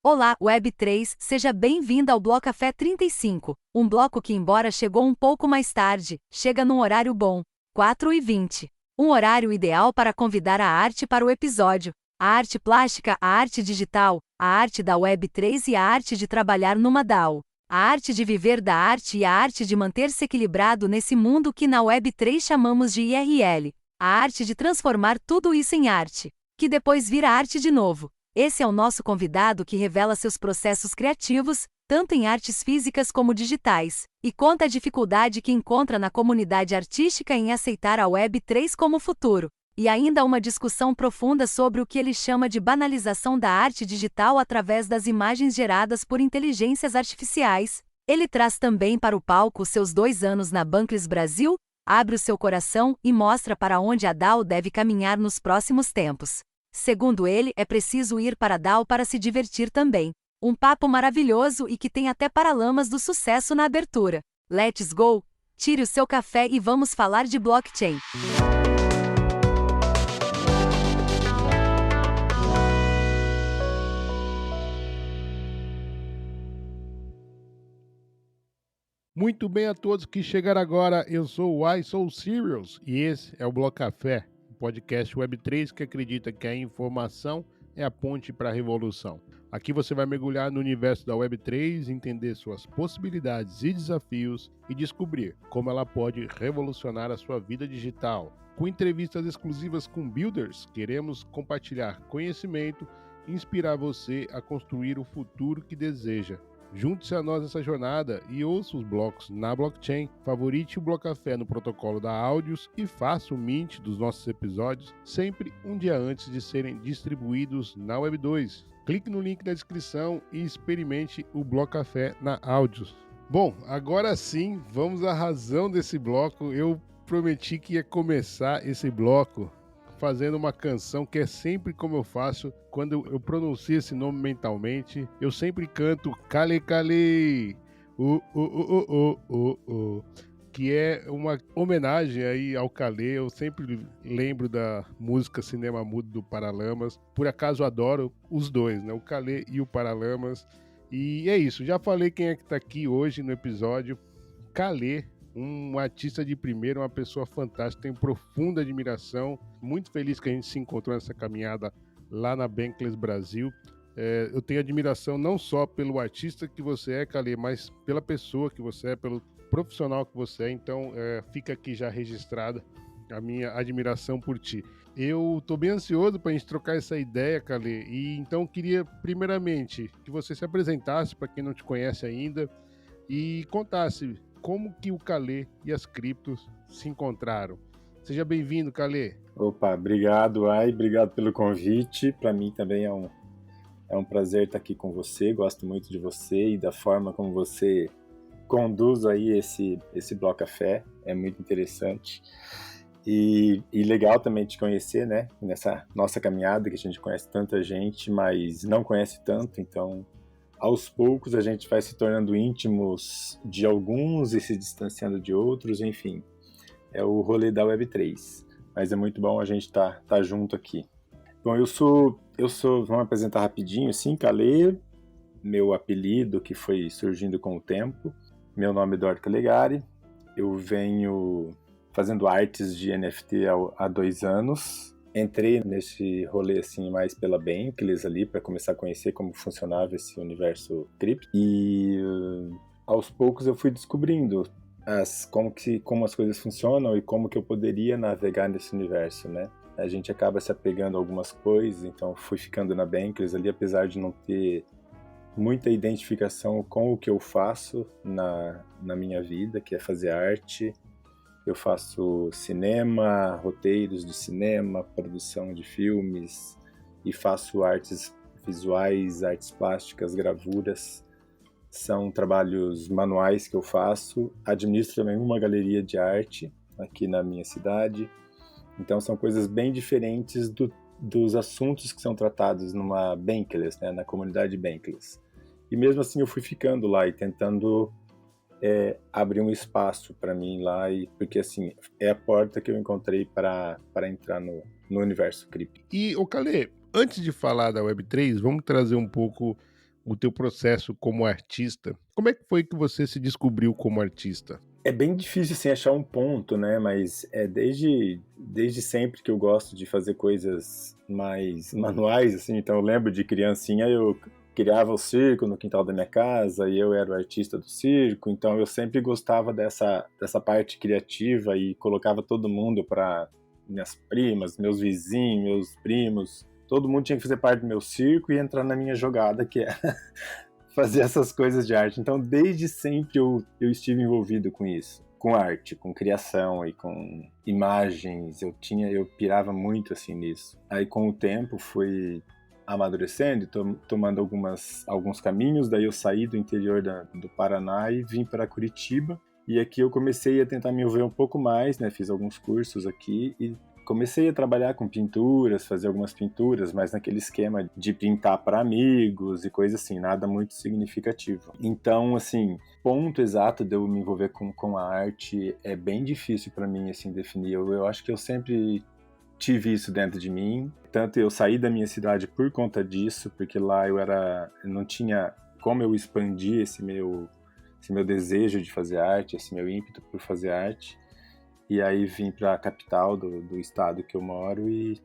Olá, Web3, seja bem-vinda ao Bloco Café 35, um bloco que, embora chegou um pouco mais tarde, chega num horário bom, 4h20. Um horário ideal para convidar a arte para o episódio. A arte plástica, a arte digital, a arte da Web3 e a arte de trabalhar numa DAO. A arte de viver da arte e a arte de manter-se equilibrado nesse mundo que na Web3 chamamos de IRL. A arte de transformar tudo isso em arte, que depois vira arte de novo. Esse é o nosso convidado que revela seus processos criativos, tanto em artes físicas como digitais, e conta a dificuldade que encontra na comunidade artística em aceitar a Web3 como futuro. E ainda uma discussão profunda sobre o que ele chama de banalização da arte digital através das imagens geradas por inteligências artificiais. Ele traz também para o palco seus 2 anos na Bankless Brasil, abre o seu coração e mostra para onde a DAO deve caminhar nos próximos tempos. Segundo ele, é preciso ir para a DAO para se divertir também. Um papo maravilhoso e que tem até paralamas do sucesso na abertura. Let's go! Tire o seu café e vamos falar de blockchain. Muito bem a todos que chegaram agora, eu sou o I Sou Serious e esse é o Bloco Café, um podcast Web3 que acredita que a informação é a ponte para a revolução. Aqui você vai mergulhar no universo da Web3, entender suas possibilidades e desafios e descobrir como ela pode revolucionar a sua vida digital. Com entrevistas exclusivas com builders, queremos compartilhar conhecimento e inspirar você a construir o futuro que deseja. Junte-se a nós nessa jornada e ouça os blocos na blockchain, favorite o Bloco Café no protocolo da Áudios e faça o mint dos nossos episódios sempre um dia antes de serem distribuídos na Web2. Clique no link na descrição e experimente o Bloco Café na Áudios. Bom, agora sim, vamos à razão desse bloco. Eu prometi que ia começar esse bloco fazendo uma canção que é sempre como eu faço quando eu pronuncio esse nome mentalmente. Eu sempre canto Kale Kale, que é uma homenagem aí ao Kale. Eu sempre lembro da música Cinema Mudo do Paralamas. Por acaso adoro os dois, né? O Kale e o Paralamas. E é isso, já falei quem é que tá aqui hoje no episódio. Kale, um artista de primeira, uma pessoa fantástica, tenho profunda admiração, muito feliz que a gente se encontrou nessa caminhada lá na Bankless Brasil. Eu tenho admiração não só pelo artista que você é, Kale, mas pela pessoa que você é, pelo profissional que você é, então fica aqui já registrada a minha admiração por ti. Eu tô bem ansioso para a gente trocar essa ideia, Kale, e então queria primeiramente que você se apresentasse para quem não te conhece ainda e contasse como que o Kale e as criptos se encontraram. Seja bem-vindo, Kale. Opa, obrigado, Ai, obrigado pelo convite. Para mim também é um prazer estar aqui com você. Gosto muito de você e da forma como você conduz aí esse Bloco Café. É muito interessante. E legal também te conhecer, né? Nessa nossa caminhada, que a gente conhece tanta gente, mas não conhece tanto, então aos poucos a gente vai se tornando íntimos de alguns e se distanciando de outros, enfim. É o rolê da Web3. Mas é muito bom a gente tá junto aqui. Bom, eu sou, vamos apresentar rapidinho, assim, Kale, meu apelido que foi surgindo com o tempo. Meu nome é Eduardo Calegari, eu venho fazendo artes de NFT há 2 anos. Entrei nesse rolê assim mais pela Bankless ali para começar a conhecer como funcionava esse universo cripto e aos poucos eu fui descobrindo como as coisas funcionam e como que eu poderia navegar nesse universo, né? A gente acaba se apegando a algumas coisas, então fui ficando na Bankless ali, apesar de não ter muita identificação com o que eu faço na minha vida, que é fazer arte. Eu faço cinema, roteiros de cinema, produção de filmes e faço artes visuais, artes plásticas, gravuras. São trabalhos manuais que eu faço. Administro também uma galeria de arte aqui na minha cidade. Então são coisas bem diferentes dos assuntos que são tratados numa Bankless, né, na comunidade Bankless. E mesmo assim eu fui ficando lá e tentando abrir um espaço para mim lá, porque assim, é a porta que eu encontrei para entrar no universo cripto. E, Kale, antes de falar da Web3, vamos trazer um pouco o teu processo como artista. Como é que foi que você se descobriu como artista? É bem difícil, assim, achar um ponto, né, mas é desde sempre que eu gosto de fazer coisas mais manuais, assim, então eu lembro de criancinha, eu criava o circo no quintal da minha casa e eu era o artista do circo, então eu sempre gostava dessa parte criativa e colocava todo mundo para minhas primas, meus vizinhos, meus primos, todo mundo tinha que fazer parte do meu circo e entrar na minha jogada, que é fazer essas coisas de arte. Então, desde sempre eu estive envolvido com isso, com arte, com criação e com imagens. Eu pirava muito assim nisso. Aí, com o tempo, fui amadurecendo, e tomando alguns caminhos. Daí, eu saí do interior do Paraná e vim para Curitiba. E aqui eu comecei a tentar me envolver um pouco mais, né? Fiz alguns cursos aqui e comecei a trabalhar com pinturas, fazer algumas pinturas, mas naquele esquema de pintar para amigos e coisa assim, nada muito significativo. Então, assim, ponto exato de eu me envolver com a arte é bem difícil para mim, assim, definir. Eu acho que eu sempre tive isso dentro de mim. Tanto eu saí da minha cidade por conta disso, porque lá eu não tinha como eu expandir esse meu desejo de fazer arte, esse meu ímpeto por fazer arte. E aí vim para a capital do estado que eu moro e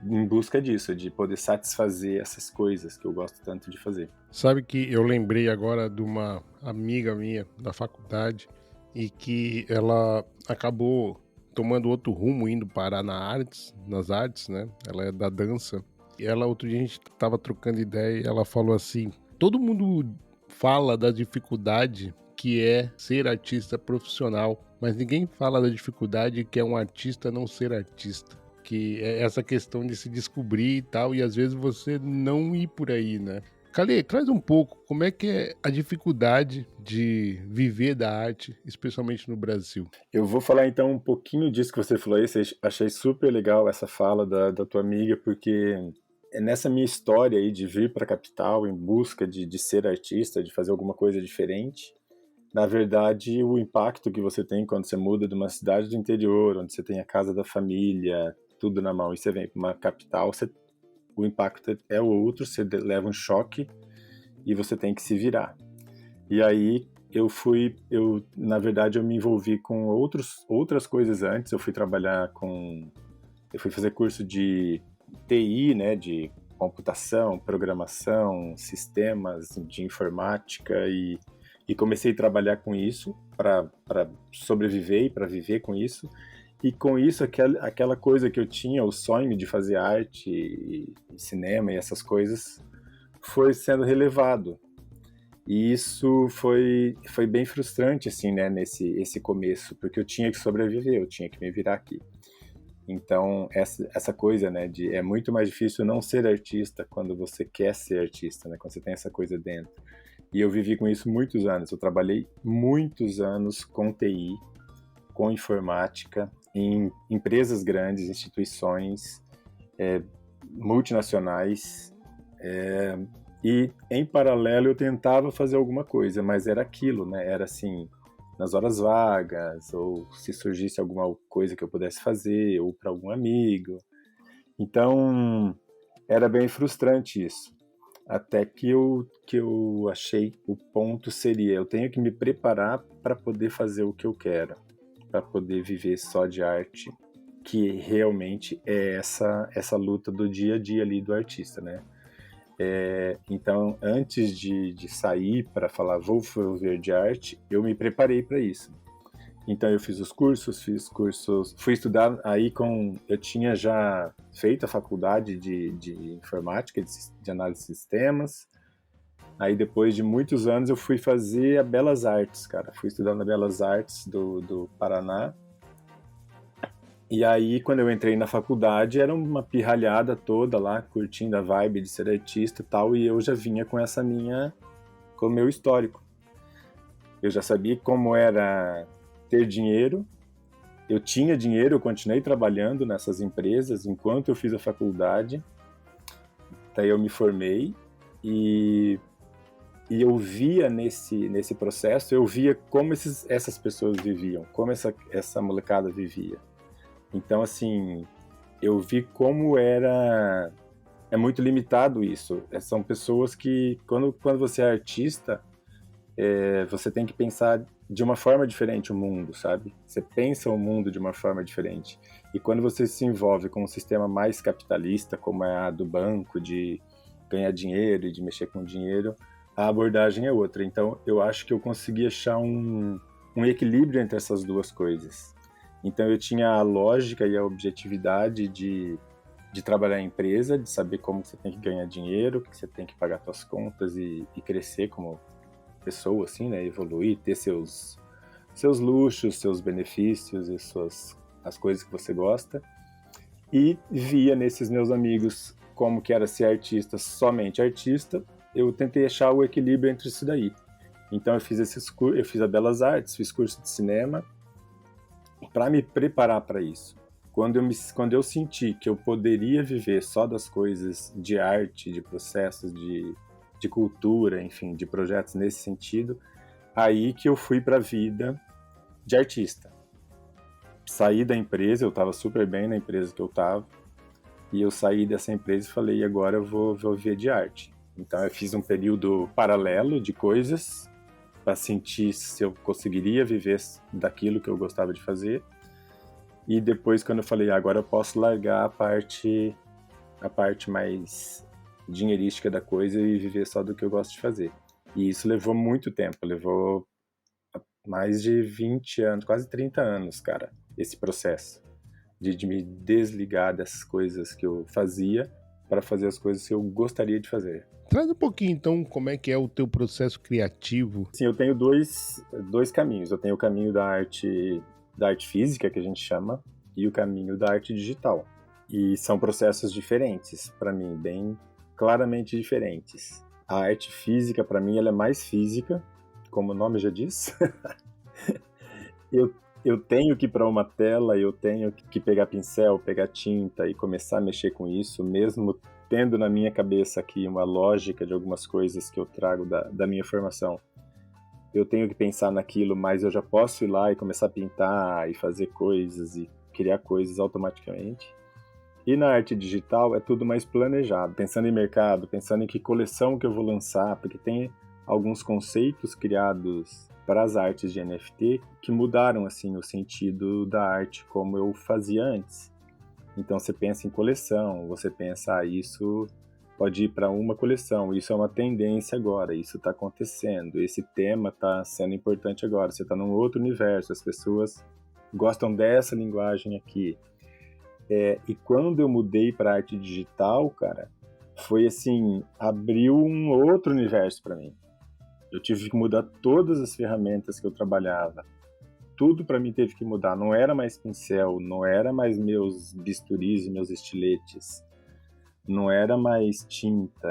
em busca disso, de poder satisfazer essas coisas que eu gosto tanto de fazer. Sabe que eu lembrei agora de uma amiga minha da faculdade e que ela acabou tomando outro rumo, indo parar nas artes, né? Ela é da dança. E ela, outro dia a gente tava trocando ideia e ela falou assim: todo mundo fala da dificuldade que é ser artista profissional, mas ninguém fala da dificuldade que é um artista não ser artista. Que é essa questão de se descobrir e tal, e às vezes você não ir por aí, né? Calê, traz um pouco como é que é a dificuldade de viver da arte, especialmente no Brasil. Eu vou falar então um pouquinho disso que você falou aí. Achei super legal essa fala da tua amiga, porque é nessa minha história aí de vir para a capital em busca de ser artista, de fazer alguma coisa diferente. Na verdade, o impacto que você tem quando você muda de uma cidade do interior, onde você tem a casa da família, tudo na mão, e você vem para uma capital, o impacto é outro, você leva um choque e você tem que se virar. E aí na verdade, eu me envolvi com outras coisas antes. Eu fui fazer curso de TI, né, de computação, programação, sistemas de informática e comecei a trabalhar com isso para sobreviver e para viver com isso. E com isso, aquela coisa que eu tinha, o sonho de fazer arte e cinema e essas coisas, foi sendo relevado. E isso foi bem frustrante, assim, né, esse começo, porque eu tinha que sobreviver, eu tinha que me virar aqui. Então, essa coisa, né, é muito mais difícil não ser artista quando você quer ser artista, né, quando você tem essa coisa dentro. E eu vivi com isso muitos anos. Eu trabalhei muitos anos com TI, com informática, em empresas grandes, instituições multinacionais. E, em paralelo, eu tentava fazer alguma coisa, mas era aquilo, né? Era assim, nas horas vagas, ou se surgisse alguma coisa que eu pudesse fazer, ou para algum amigo. Então, era bem frustrante isso. Até que eu achei o ponto seria, eu tenho que me preparar para poder fazer o que eu quero, para poder viver só de arte, que realmente é essa luta do dia a dia ali do artista, né? Então, antes de sair para falar vou viver de arte, eu me preparei para isso. Então eu fiz cursos, fui estudar aí eu tinha já feito a faculdade de informática, de análise de sistemas. Aí depois de muitos anos eu fui fazer a Belas Artes, cara. Fui estudar na Belas Artes do Paraná. E aí quando eu entrei na faculdade era uma pirralhada toda lá, curtindo a vibe de ser artista e tal, e eu já vinha com com o meu histórico. Eu já sabia como era ter dinheiro, eu tinha dinheiro, eu continuei trabalhando nessas empresas enquanto eu fiz a faculdade, daí eu me formei e eu via nesse processo, eu via como essas pessoas viviam, como essa molecada vivia. Então, assim, eu vi como era é muito limitado isso. São pessoas que, quando você é artista, você tem que pensar de uma forma diferente o mundo, sabe? Você pensa o mundo de uma forma diferente. E quando você se envolve com um sistema mais capitalista, como é a do banco, de ganhar dinheiro e de mexer com dinheiro, a abordagem é outra. Então, eu acho que eu consegui achar um equilíbrio entre essas duas coisas. Então, eu tinha a lógica e a objetividade de trabalhar em empresa, de saber como você tem que ganhar dinheiro, que você tem que pagar suas contas e crescer como pessoa, assim, né? Evoluir, ter seus luxos, seus benefícios e as coisas que você gosta. E via nesses meus amigos como que era ser artista, somente artista. Eu tentei achar o equilíbrio entre isso daí. Então eu fiz a Belas Artes, fiz curso de cinema para me preparar para isso. Quando eu senti que eu poderia viver só das coisas de arte, de processos, de cultura, enfim, de projetos nesse sentido, aí que eu fui para a vida de artista. Saí da empresa, eu estava super bem na empresa que eu estava, e eu saí dessa empresa e falei, agora eu vou viver de arte. Então eu fiz um período paralelo de coisas para sentir se eu conseguiria viver daquilo que eu gostava de fazer. E depois, quando eu falei, agora eu posso largar a parte mais dinheirística da coisa e viver só do que eu gosto de fazer. E isso levou muito tempo, levou mais de 20 anos, quase 30 anos, cara, esse processo de me desligar dessas coisas que eu fazia para fazer as coisas que eu gostaria de fazer. Traz um pouquinho, então, como é que é o teu processo criativo. Sim, eu tenho dois caminhos. Eu tenho o caminho da arte física, que a gente chama, e o caminho da arte digital. E são processos diferentes, para mim, bem claramente diferentes. A arte física, para mim, ela é mais física, como o nome já diz. Eu tenho que ir para uma tela, eu tenho que pegar pincel, pegar tinta e começar a mexer com isso, mesmo tendo na minha cabeça aqui uma lógica de algumas coisas que eu trago da minha formação. Eu tenho que pensar naquilo, mas eu já posso ir lá e começar a pintar e fazer coisas e criar coisas automaticamente. E na arte digital é tudo mais planejado, pensando em mercado, pensando em que coleção que eu vou lançar, porque tem alguns conceitos criados para as artes de NFT que mudaram assim o sentido da arte como eu fazia antes. Então você pensa em coleção, você pensa, isso pode ir para uma coleção, isso é uma tendência agora, isso está acontecendo, esse tema está sendo importante agora, você está num outro universo, as pessoas gostam dessa linguagem aqui. E quando eu mudei para arte digital, cara, foi assim, abriu um outro universo para mim. Eu tive que mudar todas as ferramentas que eu trabalhava. Tudo para mim teve que mudar. Não era mais pincel, não era mais meus bisturis e meus estiletes. Não era mais tinta,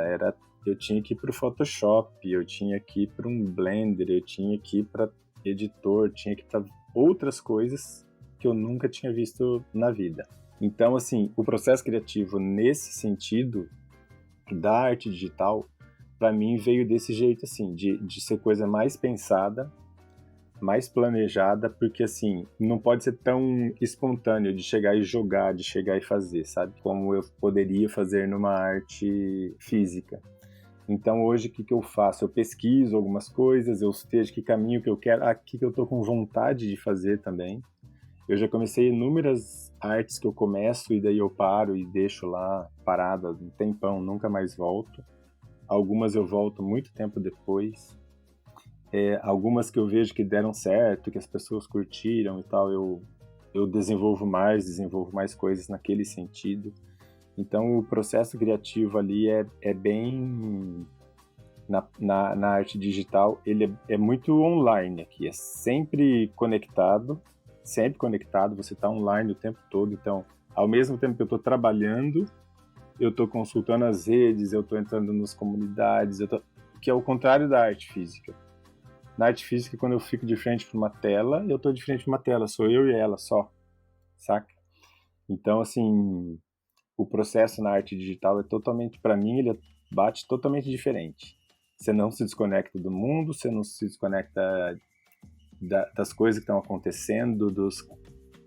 eu tinha que ir para o Photoshop, eu tinha que ir para um Blender, eu tinha que ir para editor, tinha que ir para outras coisas que eu nunca tinha visto na vida. Então, assim, o processo criativo nesse sentido da arte digital, para mim veio desse jeito, assim, de ser coisa mais pensada, mais planejada, porque, assim, não pode ser tão espontâneo de chegar e jogar, de chegar e fazer, sabe? Como eu poderia fazer numa arte física. Então, hoje, o que eu faço? Eu pesquiso algumas coisas, eu vejo que caminho que eu quero, aqui que eu tô com vontade de fazer também. Eu já comecei inúmeras artes que eu começo e daí eu paro e deixo lá parada um tempão, nunca mais volto. Algumas eu volto muito tempo depois. Algumas que eu vejo que deram certo, que as pessoas curtiram e tal, eu desenvolvo mais coisas naquele sentido. Então o processo criativo ali é bem... Na arte digital, ele é muito online aqui, é sempre conectado, você está online o tempo todo. Então, ao mesmo tempo que eu estou trabalhando, eu estou consultando as redes, eu estou entrando nas comunidades, que é o contrário da arte física. Na arte física, quando eu fico de frente para uma tela, eu estou de frente para uma tela, sou eu e ela só, saca? Então, assim, o processo na arte digital é totalmente, para mim, ele bate totalmente diferente. Você não se desconecta do mundo, você não se desconecta das coisas que estão acontecendo,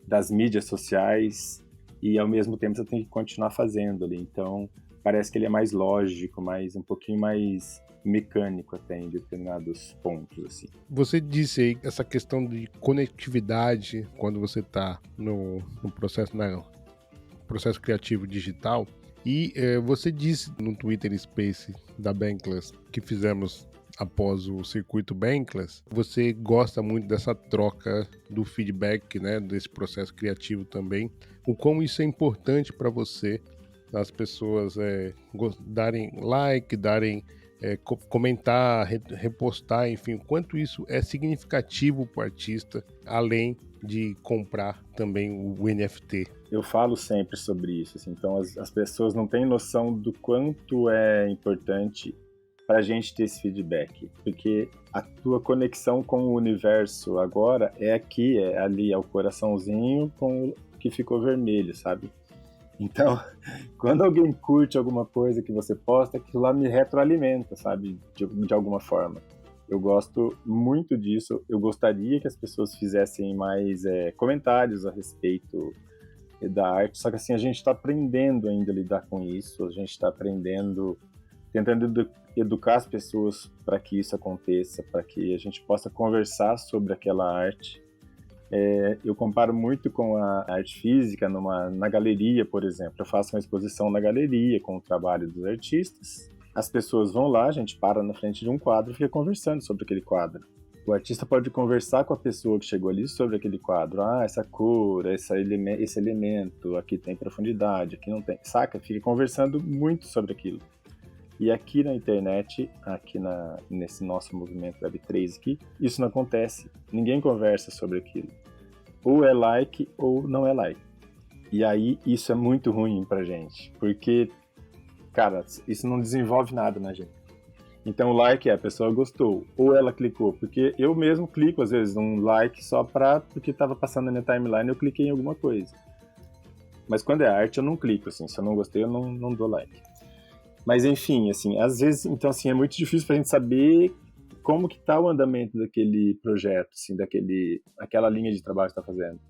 das mídias sociais, e ao mesmo tempo você tem que continuar fazendo ali. Então, parece que ele é mais lógico, um pouquinho mais mecânico até em determinados pontos, assim. Você disse aí essa questão de conectividade quando você está no processo criativo digital. E você disse no Twitter Space da Bankless que fizemos após o circuito Bankless, você gosta muito dessa troca do feedback, né, desse processo criativo também. O quão isso é importante para você, as pessoas darem like, comentar, repostar, enfim, o quanto isso é significativo para o artista, além de comprar também o NFT. Eu falo sempre sobre isso, assim, então as pessoas não têm noção do quanto é importante para a gente ter esse feedback, porque a tua conexão com o universo agora é aqui, é ali, é o coraçãozinho que ficou vermelho, sabe? Então, quando alguém curte alguma coisa que você posta, aquilo lá me retroalimenta, sabe? De alguma forma. Eu gosto muito disso. Eu gostaria que as pessoas fizessem mais comentários a respeito da arte. Só que assim, a gente está aprendendo ainda a lidar com isso. A gente está aprendendo, tentando educar as pessoas para que isso aconteça, para que a gente possa conversar sobre aquela arte. Eu comparo muito com a arte física na galeria, por exemplo. Eu faço uma exposição na galeria com o trabalho dos artistas. As pessoas vão lá, a gente para na frente de um quadro e fica conversando sobre aquele quadro. O artista pode conversar com a pessoa que chegou ali sobre aquele quadro. Ah, essa cor, esse elemento, aqui tem profundidade, aqui não tem. Saca? Fica conversando muito sobre aquilo. E aqui na internet, nesse nosso movimento Web3 aqui, isso não acontece. Ninguém conversa sobre aquilo. Ou é like ou não é like. E aí isso é muito ruim pra gente, porque, cara, isso não desenvolve nada na gente. Então o like a pessoa gostou, ou ela clicou, porque eu mesmo clico às vezes um like só porque estava passando na minha timeline, eu cliquei em alguma coisa. Mas quando é arte eu não clico, assim, se eu não gostei eu não dou like. Mas enfim, assim, às vezes, então assim, é muito difícil pra gente saber como que tá o andamento daquele projeto, assim, aquela linha de trabalho que está fazendo.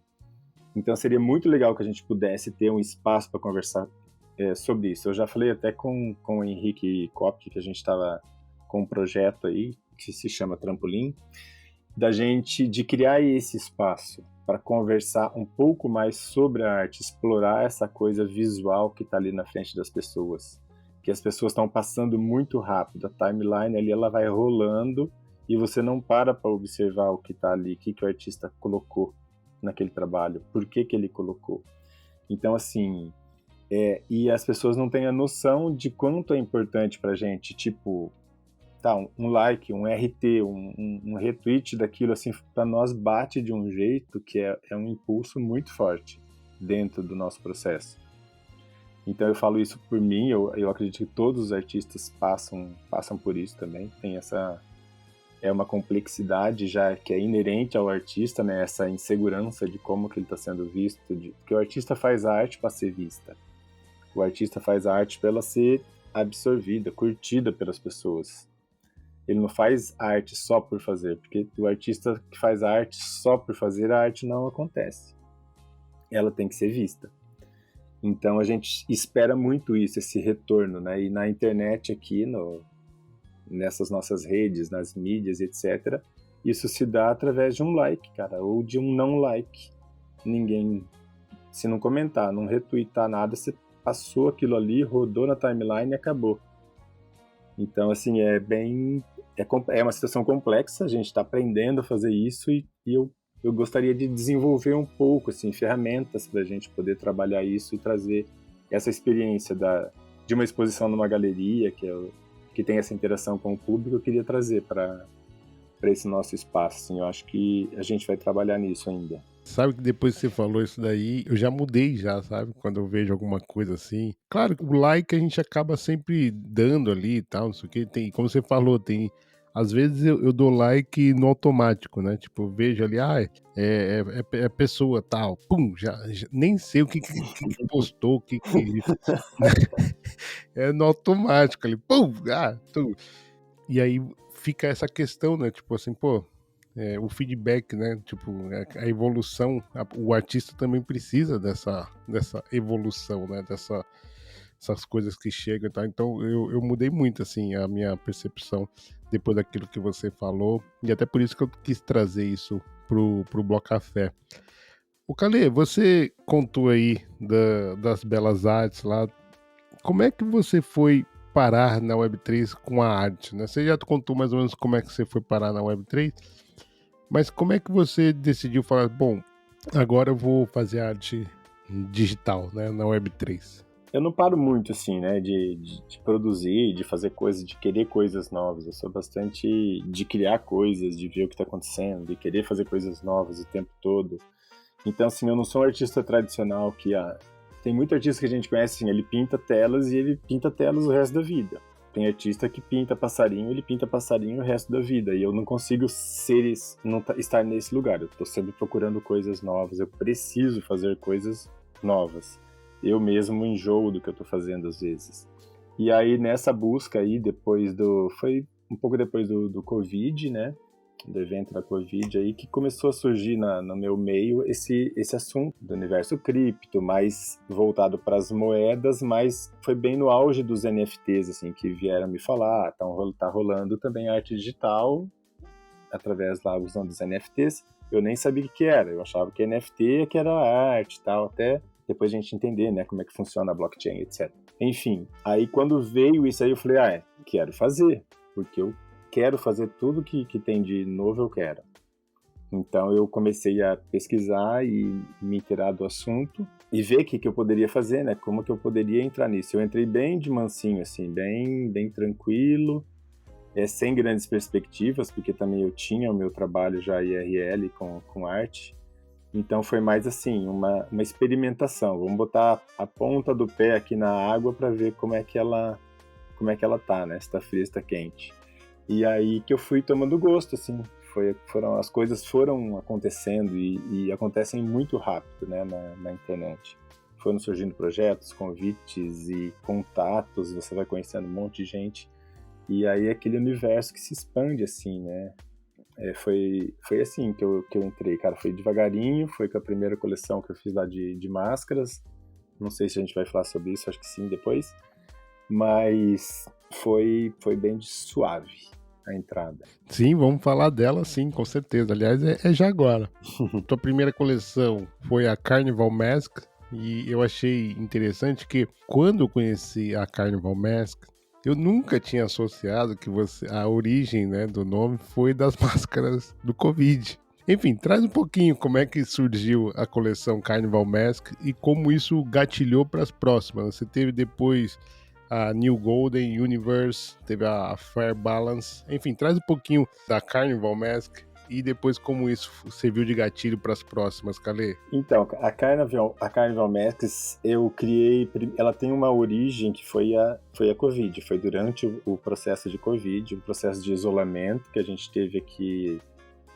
Então seria muito legal que a gente pudesse ter um espaço para conversar sobre isso. Eu já falei até com o Henrique Kopke, que a gente estava com um projeto aí, que se chama Trampolim, de criar esse espaço para conversar um pouco mais sobre a arte, explorar essa coisa visual que está ali na frente das pessoas. Que as pessoas estão passando muito rápido, a timeline ali ela vai rolando e você não para observar o que está ali, o que o artista colocou naquele trabalho, por que ele colocou. Então, assim, e as pessoas não têm a noção de quanto é importante para a gente, tipo, um like, um RT, um retweet daquilo, assim, para nós bate de um jeito que é um impulso muito forte dentro do nosso processo. Então eu falo isso por mim, eu acredito que todos os artistas passam por isso também. Tem uma complexidade já que é inerente ao artista, né? Essa insegurança de como que ele está sendo visto, porque o artista faz a arte para ser vista. O artista faz a arte para ela ser absorvida, curtida pelas pessoas. Ele não faz arte só por fazer, porque o artista que faz a arte só por fazer, a arte não acontece. Ela tem que ser vista. Então a gente espera muito isso, esse retorno, né? E na internet aqui, nessas nossas redes, nas mídias, etc., isso se dá através de um like, cara, ou de um não like. Ninguém, se não comentar, não retweetar nada, você passou aquilo ali, rodou na timeline e acabou. Então, assim, é uma situação complexa, a gente está aprendendo a fazer isso e eu gostaria de desenvolver um pouco, assim, ferramentas para a gente poder trabalhar isso e trazer essa experiência de uma exposição numa galeria, que tem essa interação com o público, eu queria trazer para esse nosso espaço. Assim, eu acho que a gente vai trabalhar nisso ainda. Sabe que depois que você falou isso daí, eu já mudei já, sabe? Quando eu vejo alguma coisa assim. Claro que o like a gente acaba sempre dando ali e tal, não sei o que. Como você falou, às vezes eu dou like no automático, né? Tipo, eu vejo ali, é pessoa tal, pum, já nem sei o que postou, o que é no automático ali, pum, tum. E aí fica essa questão, né? Tipo assim, pô, o feedback, né? Tipo, a evolução, o artista também precisa dessa evolução, né? essas coisas que chegam, tá? Então eu mudei muito, assim, a minha percepção depois daquilo que você falou, e até por isso que eu quis trazer isso pro Bloco Café. O Calê, você contou aí das belas artes lá. Como é que você foi parar na Web3 com a arte, né? Você já contou mais ou menos como é que você foi parar na Web3, mas como é que você decidiu falar, bom, agora eu vou fazer arte digital, né, na Web3? Eu não paro muito, assim, né, de produzir, de fazer coisas, de querer coisas novas. Eu sou bastante de criar coisas, de ver o que está acontecendo, de querer fazer coisas novas o tempo todo. Então, assim, eu não sou um artista tradicional que... tem muito artista que a gente conhece, assim, ele pinta telas e ele pinta telas o resto da vida. Tem artista que pinta passarinho, ele pinta passarinho o resto da vida. E eu não consigo estar nesse lugar. Eu estou sempre procurando coisas novas. Eu preciso fazer coisas novas. Eu mesmo enjoo do que eu estou fazendo às vezes. E aí, nessa busca aí, foi um pouco depois do Covid, né? Do evento da Covid aí, que começou a surgir no meu meio esse assunto do universo cripto, mais voltado para as moedas, mas foi bem no auge dos NFTs, assim, que vieram me falar, tá rolando também arte digital, através lá usando os NFTs. Eu nem sabia o que era, eu achava que NFT que era arte e tal, até depois a gente entender, né, como é que funciona a blockchain, etc. Enfim, aí quando veio isso aí, eu falei, quero fazer, porque eu quero fazer tudo que tem de novo, eu quero. Então eu comecei a pesquisar e me inteirar do assunto e ver o que eu poderia fazer, né? Como que eu poderia entrar nisso. Eu entrei bem de mansinho, assim, bem tranquilo, sem grandes perspectivas, porque também eu tinha o meu trabalho já IRL com arte. Então foi mais assim, uma experimentação. Vamos botar a ponta do pé aqui na água para ver como é que ela tá, né? Se tá fria, se tá quente. E aí que eu fui tomando gosto, assim, as coisas foram acontecendo e acontecem muito rápido, né, na internet. Foram surgindo projetos, convites e contatos, você vai conhecendo um monte de gente, e aí é aquele universo que se expande, assim, né. Foi assim que eu entrei, cara, foi devagarinho, foi com a primeira coleção que eu fiz lá de máscaras, não sei se a gente vai falar sobre isso, acho que sim, depois, mas foi bem suave a entrada. Sim, vamos falar dela sim, com certeza. Aliás, é já agora. Tua primeira coleção foi a Carnival Mask, e eu achei interessante que quando eu conheci a Carnival Mask, eu nunca tinha associado que a origem, né, do nome foi das máscaras do Covid. Enfim, traz um pouquinho como é que surgiu a coleção Carnival Mask e como isso gatilhou para as próximas. Você teve depois a New Golden Universe, teve a Fair Balance. Enfim, traz um pouquinho da Carnival Mask e depois como isso serviu de gatilho para as próximas, Calê. Então, a Carnival Mask eu criei, ela tem uma origem que foi a Covid, foi durante o processo de Covid, o processo de isolamento que a gente teve aqui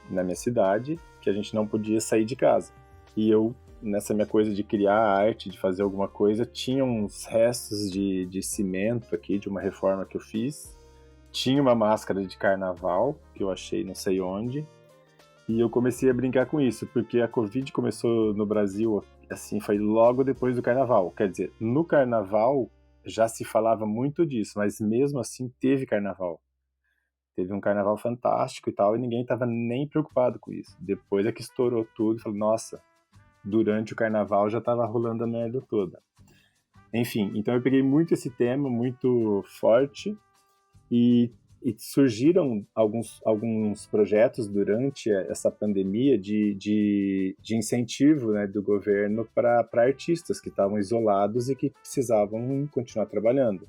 na minha cidade, que a gente não podia sair de casa. E eu, nessa minha coisa de criar arte, de fazer alguma coisa, tinha uns restos de cimento aqui, de uma reforma que eu fiz. Tinha uma máscara de carnaval, que eu achei não sei onde. E eu comecei a brincar com isso, porque a Covid começou no Brasil, assim, foi logo depois do carnaval. Quer dizer, no carnaval já se falava muito disso, mas mesmo assim teve carnaval. Teve um carnaval fantástico e tal, e ninguém estava nem preocupado com isso. Depois é que estourou tudo, falei, nossa, durante o carnaval já estava rolando a merda toda. Enfim, então eu peguei muito esse tema, muito forte, e surgiram alguns projetos durante essa pandemia de incentivo, né, do governo para artistas que estavam isolados e que precisavam continuar trabalhando.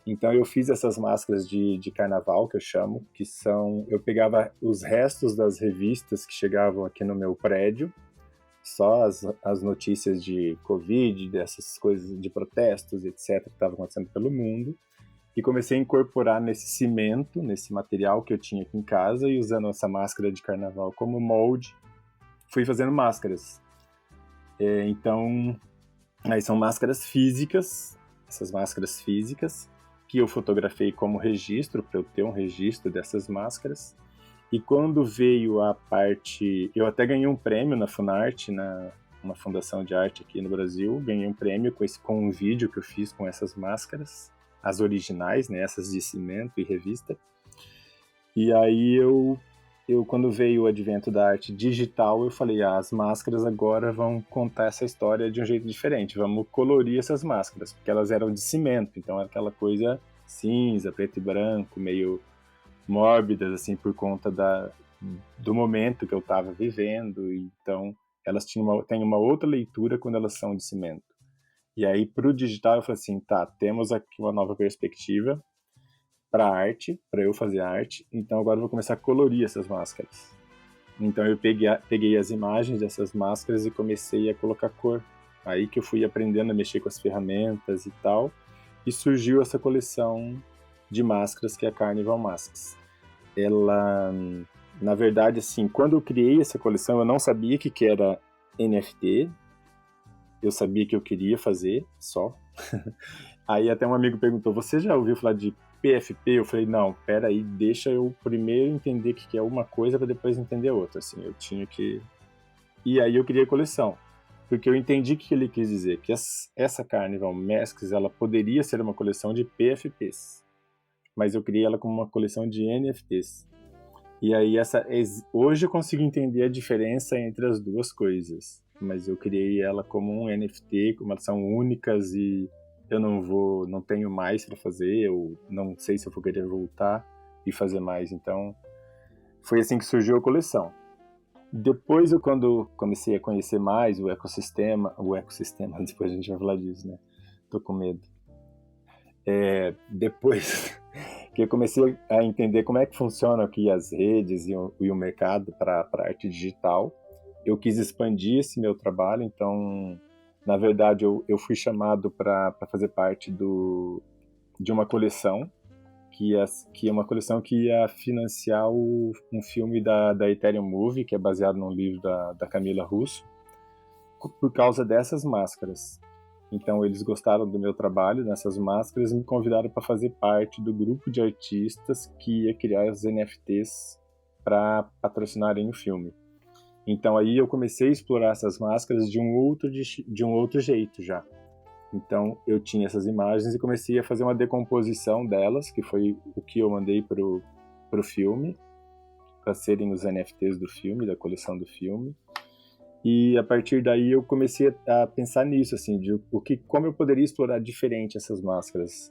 Então eu fiz essas máscaras de carnaval, que eu chamo, que são... Eu pegava os restos das revistas que chegavam aqui no meu prédio, só as notícias de Covid, dessas coisas de protestos, etc., que estavam acontecendo pelo mundo, e comecei a incorporar nesse cimento, nesse material que eu tinha aqui em casa, e usando essa máscara de carnaval como molde, fui fazendo máscaras. Então, aí são máscaras físicas, essas máscaras físicas, que eu fotografei como registro, para eu ter um registro dessas máscaras. E quando veio a parte... Eu até ganhei um prêmio na Funarte, uma fundação de arte aqui no Brasil, ganhei um prêmio com um vídeo que eu fiz com essas máscaras, as originais, né, essas de cimento e revista. E aí quando veio o advento da arte digital, eu falei, as máscaras agora vão contar essa história de um jeito diferente, vamos colorir essas máscaras, porque elas eram de cimento, então era aquela coisa cinza, preto e branco, meio mórbidas, assim, por conta do momento que eu estava vivendo, então elas têm uma outra leitura quando elas são de cimento. E aí, para o digital, eu falei assim, tá, temos aqui uma nova perspectiva para arte, para eu fazer arte, então agora eu vou começar a colorir essas máscaras. Então eu peguei as imagens dessas máscaras e comecei a colocar cor. Aí que eu fui aprendendo a mexer com as ferramentas e tal, e surgiu essa coleção de máscaras que é a Carnival Masks. Ela, na verdade, assim, quando eu criei essa coleção, eu não sabia que era NFT, eu sabia que eu queria fazer, só. Aí até um amigo perguntou, você já ouviu falar de PFP? Eu falei, não, peraí, deixa eu primeiro entender o que é uma coisa para depois entender outra, assim, eu tinha que... E aí eu criei a coleção, porque eu entendi o que ele quis dizer, que essa Carnival Masks, ela poderia ser uma coleção de PFPs, mas eu criei ela como uma coleção de NFTs. E aí hoje eu consigo entender a diferença entre as duas coisas, mas eu criei ela como um NFT, como elas são únicas e eu não tenho mais para fazer, eu não sei se eu vou querer voltar e fazer mais, então foi assim que surgiu a coleção. Depois, quando comecei a conhecer mais o ecossistema, depois a gente vai falar disso, né? Tô com medo. Depois que eu comecei a entender como é que funcionam aqui as redes e o mercado para arte digital, eu quis expandir esse meu trabalho, então, na verdade, eu fui chamado para fazer parte de uma coleção, que é uma coleção que ia financiar um filme da Ethereum Movie, que é baseado num livro da Camila Russo, por causa dessas máscaras. Então eles gostaram do meu trabalho nessas máscaras e me convidaram para fazer parte do grupo de artistas que ia criar os NFTs para patrocinarem o filme. Então aí eu comecei a explorar essas máscaras de um outro jeito já. Então eu tinha essas imagens e comecei a fazer uma decomposição delas, que foi o que eu mandei pro filme, para serem os NFTs do filme, da coleção do filme. E a partir daí eu comecei a pensar nisso, assim, de como eu poderia explorar diferente essas máscaras.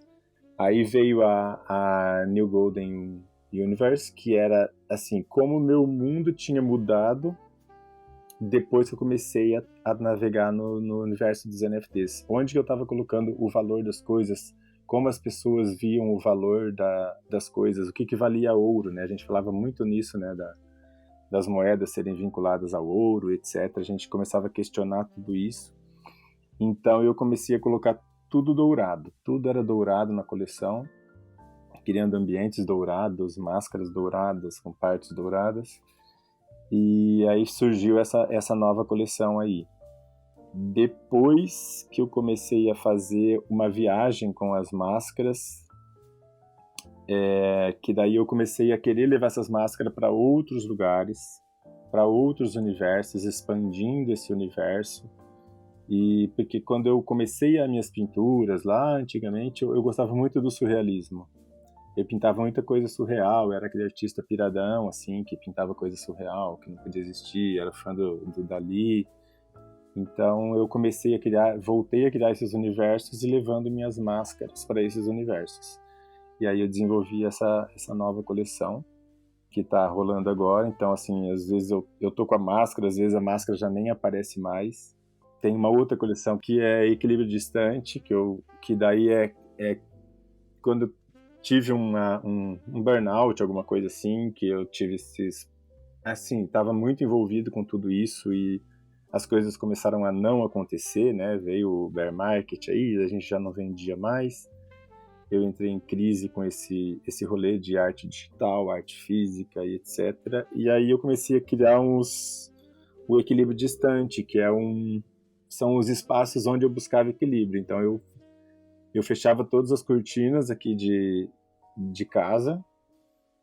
Aí veio a New Golden Universe, que era, assim, como o meu mundo tinha mudado depois que eu comecei a navegar no universo dos NFTs. Onde eu estava colocando o valor das coisas, como as pessoas viam o valor das coisas, o que valia ouro, né? A gente falava muito nisso, né, das moedas serem vinculadas ao ouro, etc. A gente começava a questionar tudo isso. Então eu comecei a colocar tudo dourado. Tudo era dourado na coleção, criando ambientes dourados, máscaras douradas, com partes douradas. E aí surgiu essa nova coleção aí. Depois que eu comecei a fazer uma viagem com as máscaras, que daí eu comecei a querer levar essas máscaras para outros lugares, para outros universos, expandindo esse universo. E porque quando eu comecei as minhas pinturas lá antigamente, eu gostava muito do surrealismo. Eu pintava muita coisa surreal, era aquele artista piradão, assim, que pintava coisa surreal, que não podia existir, era fã do Dalí. Então eu voltei a criar esses universos e levando minhas máscaras para esses universos. E aí eu desenvolvi essa nova coleção que tá rolando agora. Então, assim, às vezes eu tô com a máscara, às vezes a máscara já nem aparece mais. Tem uma outra coleção que é Equilíbrio Distante, que daí é quando eu tive um burnout, alguma coisa assim, que eu tive assim, tava muito envolvido com tudo isso e as coisas começaram a não acontecer, né? Veio o bear market aí, a gente já não vendia mais. Eu entrei em crise com esse rolê de arte digital, arte física e etc. E aí eu comecei a criar o equilíbrio distante, que são os espaços onde eu buscava equilíbrio. Então eu fechava todas as cortinas aqui de casa,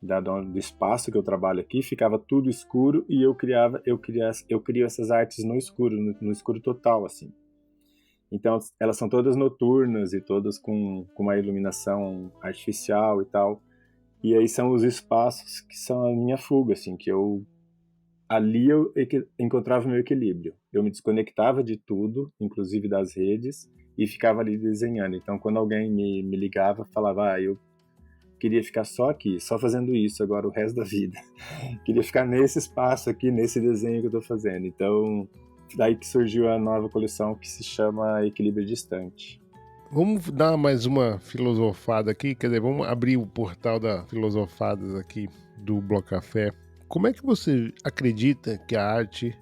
do espaço que eu trabalho aqui, ficava tudo escuro e eu crio essas artes no escuro, no escuro total, assim. Então, elas são todas noturnas e todas com uma iluminação artificial e tal. E aí são os espaços que são a minha fuga, assim, que ali eu encontrava o meu equilíbrio. Eu me desconectava de tudo, inclusive das redes, e ficava ali desenhando. Então, quando alguém me ligava, falava, eu queria ficar só aqui, só fazendo isso agora o resto da vida. Queria ficar nesse espaço aqui, nesse desenho que eu estou fazendo. Então, daí que surgiu a nova coleção que se chama Equilíbrio Distante. Vamos dar mais uma filosofada aqui, quer dizer, vamos abrir o portal da filosofadas aqui do Bloco Café. Como é que você acredita que a arte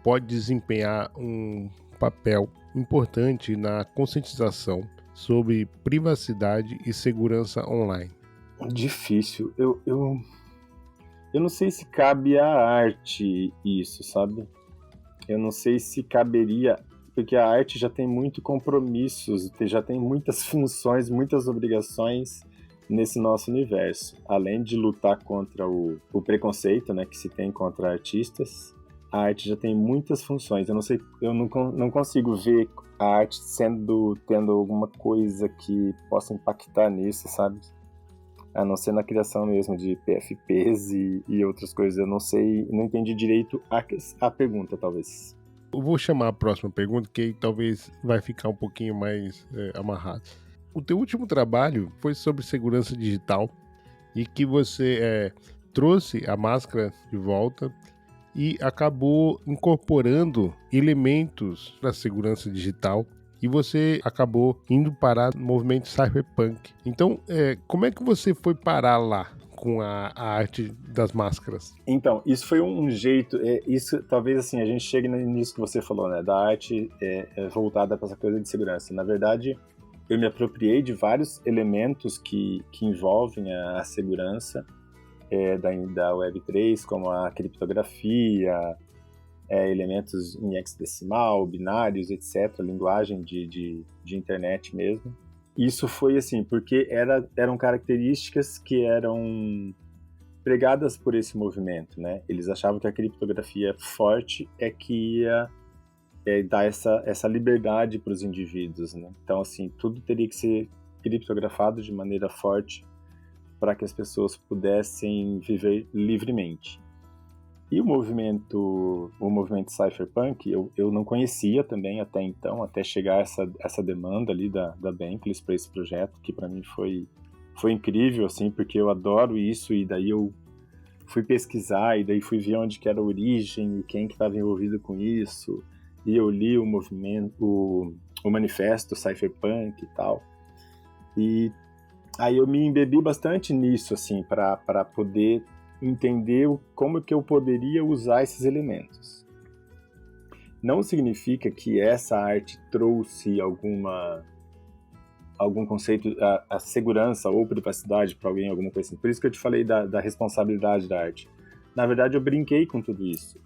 pode desempenhar um papel importante na conscientização sobre privacidade e segurança online? Difícil. Eu não sei se cabe à arte isso, sabe? Eu não sei se caberia, porque a arte já tem muito compromissos, já tem muitas funções, muitas obrigações nesse nosso universo. Além de lutar contra o preconceito, né, que se tem contra artistas, a arte já tem muitas funções. Eu não sei, eu não consigo ver a arte tendo alguma coisa que possa impactar nisso, sabe? A não ser na criação mesmo de PFPs e outras coisas. Eu não sei, não entendi direito a pergunta, talvez. Eu vou chamar a próxima pergunta, que aí talvez vai ficar um pouquinho mais amarrado. O teu último trabalho foi sobre segurança digital e que você trouxe a máscara de volta e acabou incorporando elementos para a segurança digital e você acabou indo parar no movimento cyberpunk. Então, como é que você foi parar lá com a arte das máscaras? Então, isso foi um jeito, isso talvez assim, a gente chegue nisso que você falou, né, da arte voltada para essa coisa de segurança. Na verdade, eu me apropriei de vários elementos que envolvem a segurança da Web3, como a criptografia, elementos em hexadecimal, binários, etc., linguagem de internet mesmo. Isso foi assim, porque eram características que eram pregadas por esse movimento, né? Eles achavam que a criptografia forte que ia dar essa liberdade para os indivíduos, né? Então, assim, tudo teria que ser criptografado de maneira forte para que as pessoas pudessem viver livremente. E o movimento cypherpunk eu não conhecia também até então, até chegar essa demanda ali da Bankless para esse projeto, que para mim foi incrível, assim, porque eu adoro isso, e daí eu fui pesquisar, e daí fui ver onde que era a origem, e quem que estava envolvido com isso, e eu li o movimento, o manifesto cypherpunk e tal, e aí eu me embebi bastante nisso, assim, para poder entender como que eu poderia usar esses elementos. Não significa que essa arte trouxe algum conceito, a segurança ou privacidade para alguém, alguma coisa assim. Por isso que eu te falei da responsabilidade da arte. Na verdade, eu brinquei com tudo isso,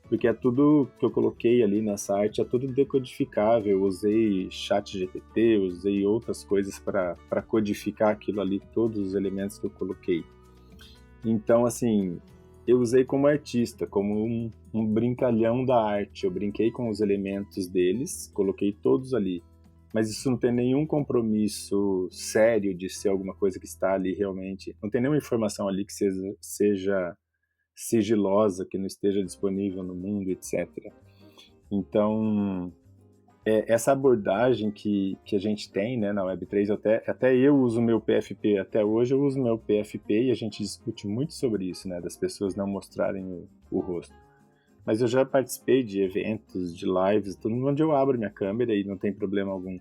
porque é tudo que eu coloquei ali nessa arte, é tudo decodificável. Eu usei ChatGPT, usei outras coisas para codificar aquilo ali, todos os elementos que eu coloquei. Então, assim, eu usei como artista, como um brincalhão da arte. Eu brinquei com os elementos deles, coloquei todos ali. Mas isso não tem nenhum compromisso sério de ser alguma coisa que está ali realmente. Não tem nenhuma informação ali que seja sigilosa, que não esteja disponível no mundo, etc. Então, essa abordagem que a gente tem, né, na Web3, até eu uso meu PFP, até hoje eu uso meu PFP, e a gente discute muito sobre isso, né, das pessoas não mostrarem o rosto. Mas eu já participei de eventos, de lives, tudo onde eu abro minha câmera e não tem problema algum.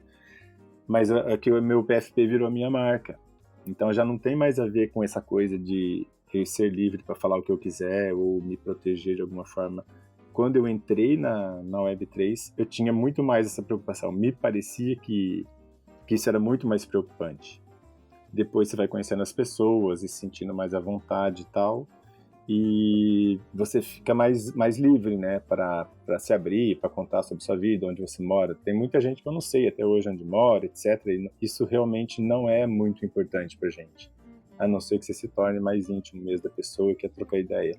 Mas aqui o meu PFP virou a minha marca. Então já não tem mais a ver com essa coisa de eu ser livre para falar o que eu quiser ou me proteger de alguma forma. Quando eu entrei na Web3, eu tinha muito mais essa preocupação. Me parecia que isso era muito mais preocupante. Depois você vai conhecendo as pessoas e se sentindo mais à vontade e tal, e você fica mais livre, né, para se abrir, para contar sobre sua vida, onde você mora. Tem muita gente que eu não sei até hoje onde mora, etc. E isso realmente não é muito importante pra gente. a não ser que você se torne mais íntimo mesmo da pessoa e quer trocar ideia.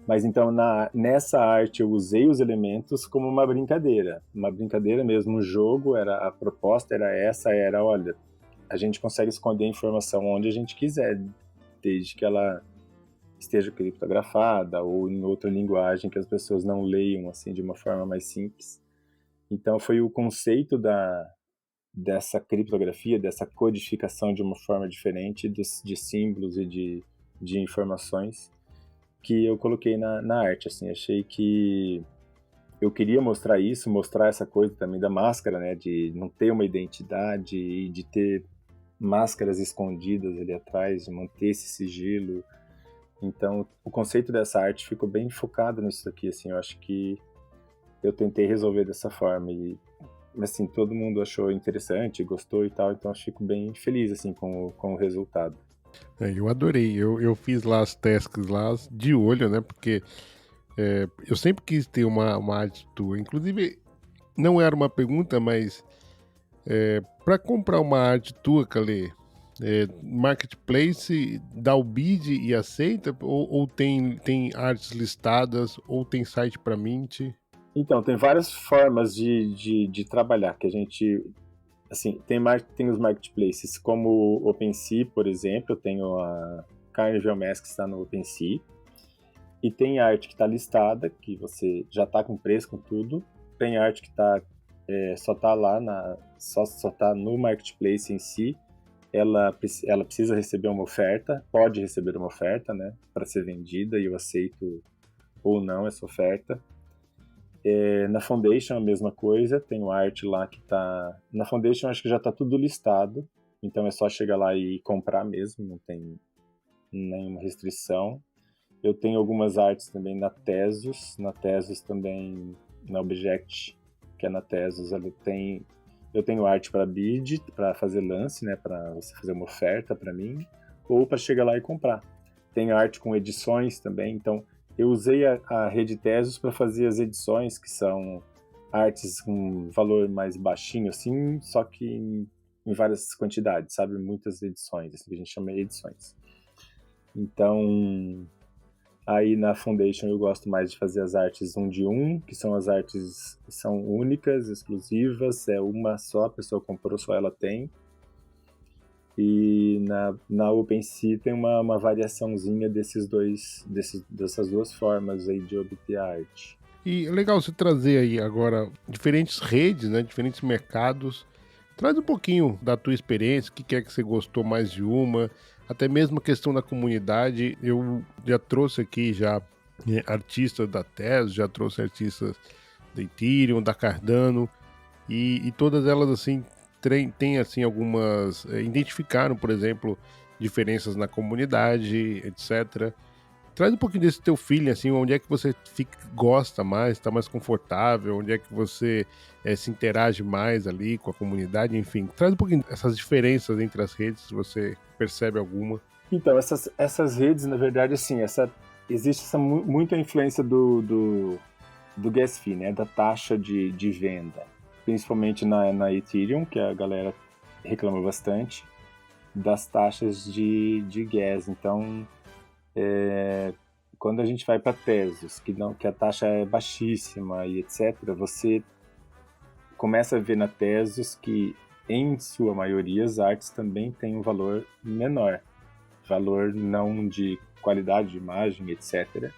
Mas então, nessa arte, eu usei os elementos como uma brincadeira mesmo. O jogo, a proposta era essa, olha, a gente consegue esconder a informação onde a gente quiser, desde que ela esteja criptografada ou em outra linguagem que as pessoas não leiam assim de uma forma mais simples. Então, foi o conceito dessa criptografia, dessa codificação de uma forma diferente de símbolos e de informações que eu coloquei na arte, assim. Achei que eu queria mostrar essa coisa também da máscara, né, de não ter uma identidade e de ter máscaras escondidas ali atrás, de manter esse sigilo. Então, o conceito dessa arte ficou bem focado nisso aqui, assim. Eu acho que eu tentei resolver dessa forma e, assim, todo mundo achou interessante, gostou e tal, então eu fico bem feliz, assim, com o resultado. Eu adorei, eu fiz lá as tasks lá de olho, né, porque eu sempre quis ter uma arte tua, inclusive não era uma pergunta, mas para comprar uma arte tua, Calê, Marketplace dá o bid e aceita, ou tem artes listadas, ou tem site para mint? Então, tem várias formas de trabalhar, que a gente... Assim, tem os marketplaces como o OpenSea, por exemplo. Eu tenho a Carnival Mask que está no OpenSea. E tem arte que está listada, que você já está com preço, com tudo. Tem arte que só está lá, só está no marketplace em si. Ela precisa receber uma oferta, pode receber uma oferta, né, para ser vendida, e eu aceito ou não essa oferta. Na Foundation a mesma coisa, tem arte lá que tá... Na Foundation acho que já tá tudo listado, então é só chegar lá e comprar mesmo, não tem nenhuma restrição. Eu tenho algumas artes também na Tezos também, na Object, que é na Tezos, eu tenho arte para bid, para fazer lance, né, para você fazer uma oferta para mim, ou para chegar lá e comprar. Tem arte com edições também, então eu usei a rede Tezos para fazer as edições, que são artes com valor mais baixinho, assim, só que em várias quantidades, sabe? Muitas edições, assim, que a gente chama de edições. Então, aí na Foundation eu gosto mais de fazer as artes 1 de 1, que são as artes que são únicas, exclusivas, é uma só, a pessoa comprou, só ela tem. E na OpenSea tem uma variaçãozinha dessas duas formas aí de obter arte. E é legal você trazer aí agora diferentes redes, né, diferentes mercados. Traz um pouquinho da tua experiência, o que é que você gostou mais de uma, até mesmo a questão da comunidade. Eu já trouxe aqui artistas da Tezos, já trouxe artistas da Ethereum, da Cardano, e todas elas assim tem assim algumas, identificaram, por exemplo, diferenças na comunidade, etc. Traz um pouquinho desse teu feeling, assim, onde é que você gosta mais, está mais confortável, onde é que você se interage mais ali com a comunidade, enfim. Traz um pouquinho dessas diferenças entre as redes, se você percebe alguma. Então, essas redes, na verdade, assim, existe muita influência do gas fee, né, da taxa de venda. Principalmente na Ethereum, que a galera reclama bastante, das taxas de gas. Então, quando a gente vai para Tezos, que a taxa é baixíssima e etc., você começa a ver na Tezos que, em sua maioria, as artes também têm um valor menor. Valor não de qualidade de imagem, etc.,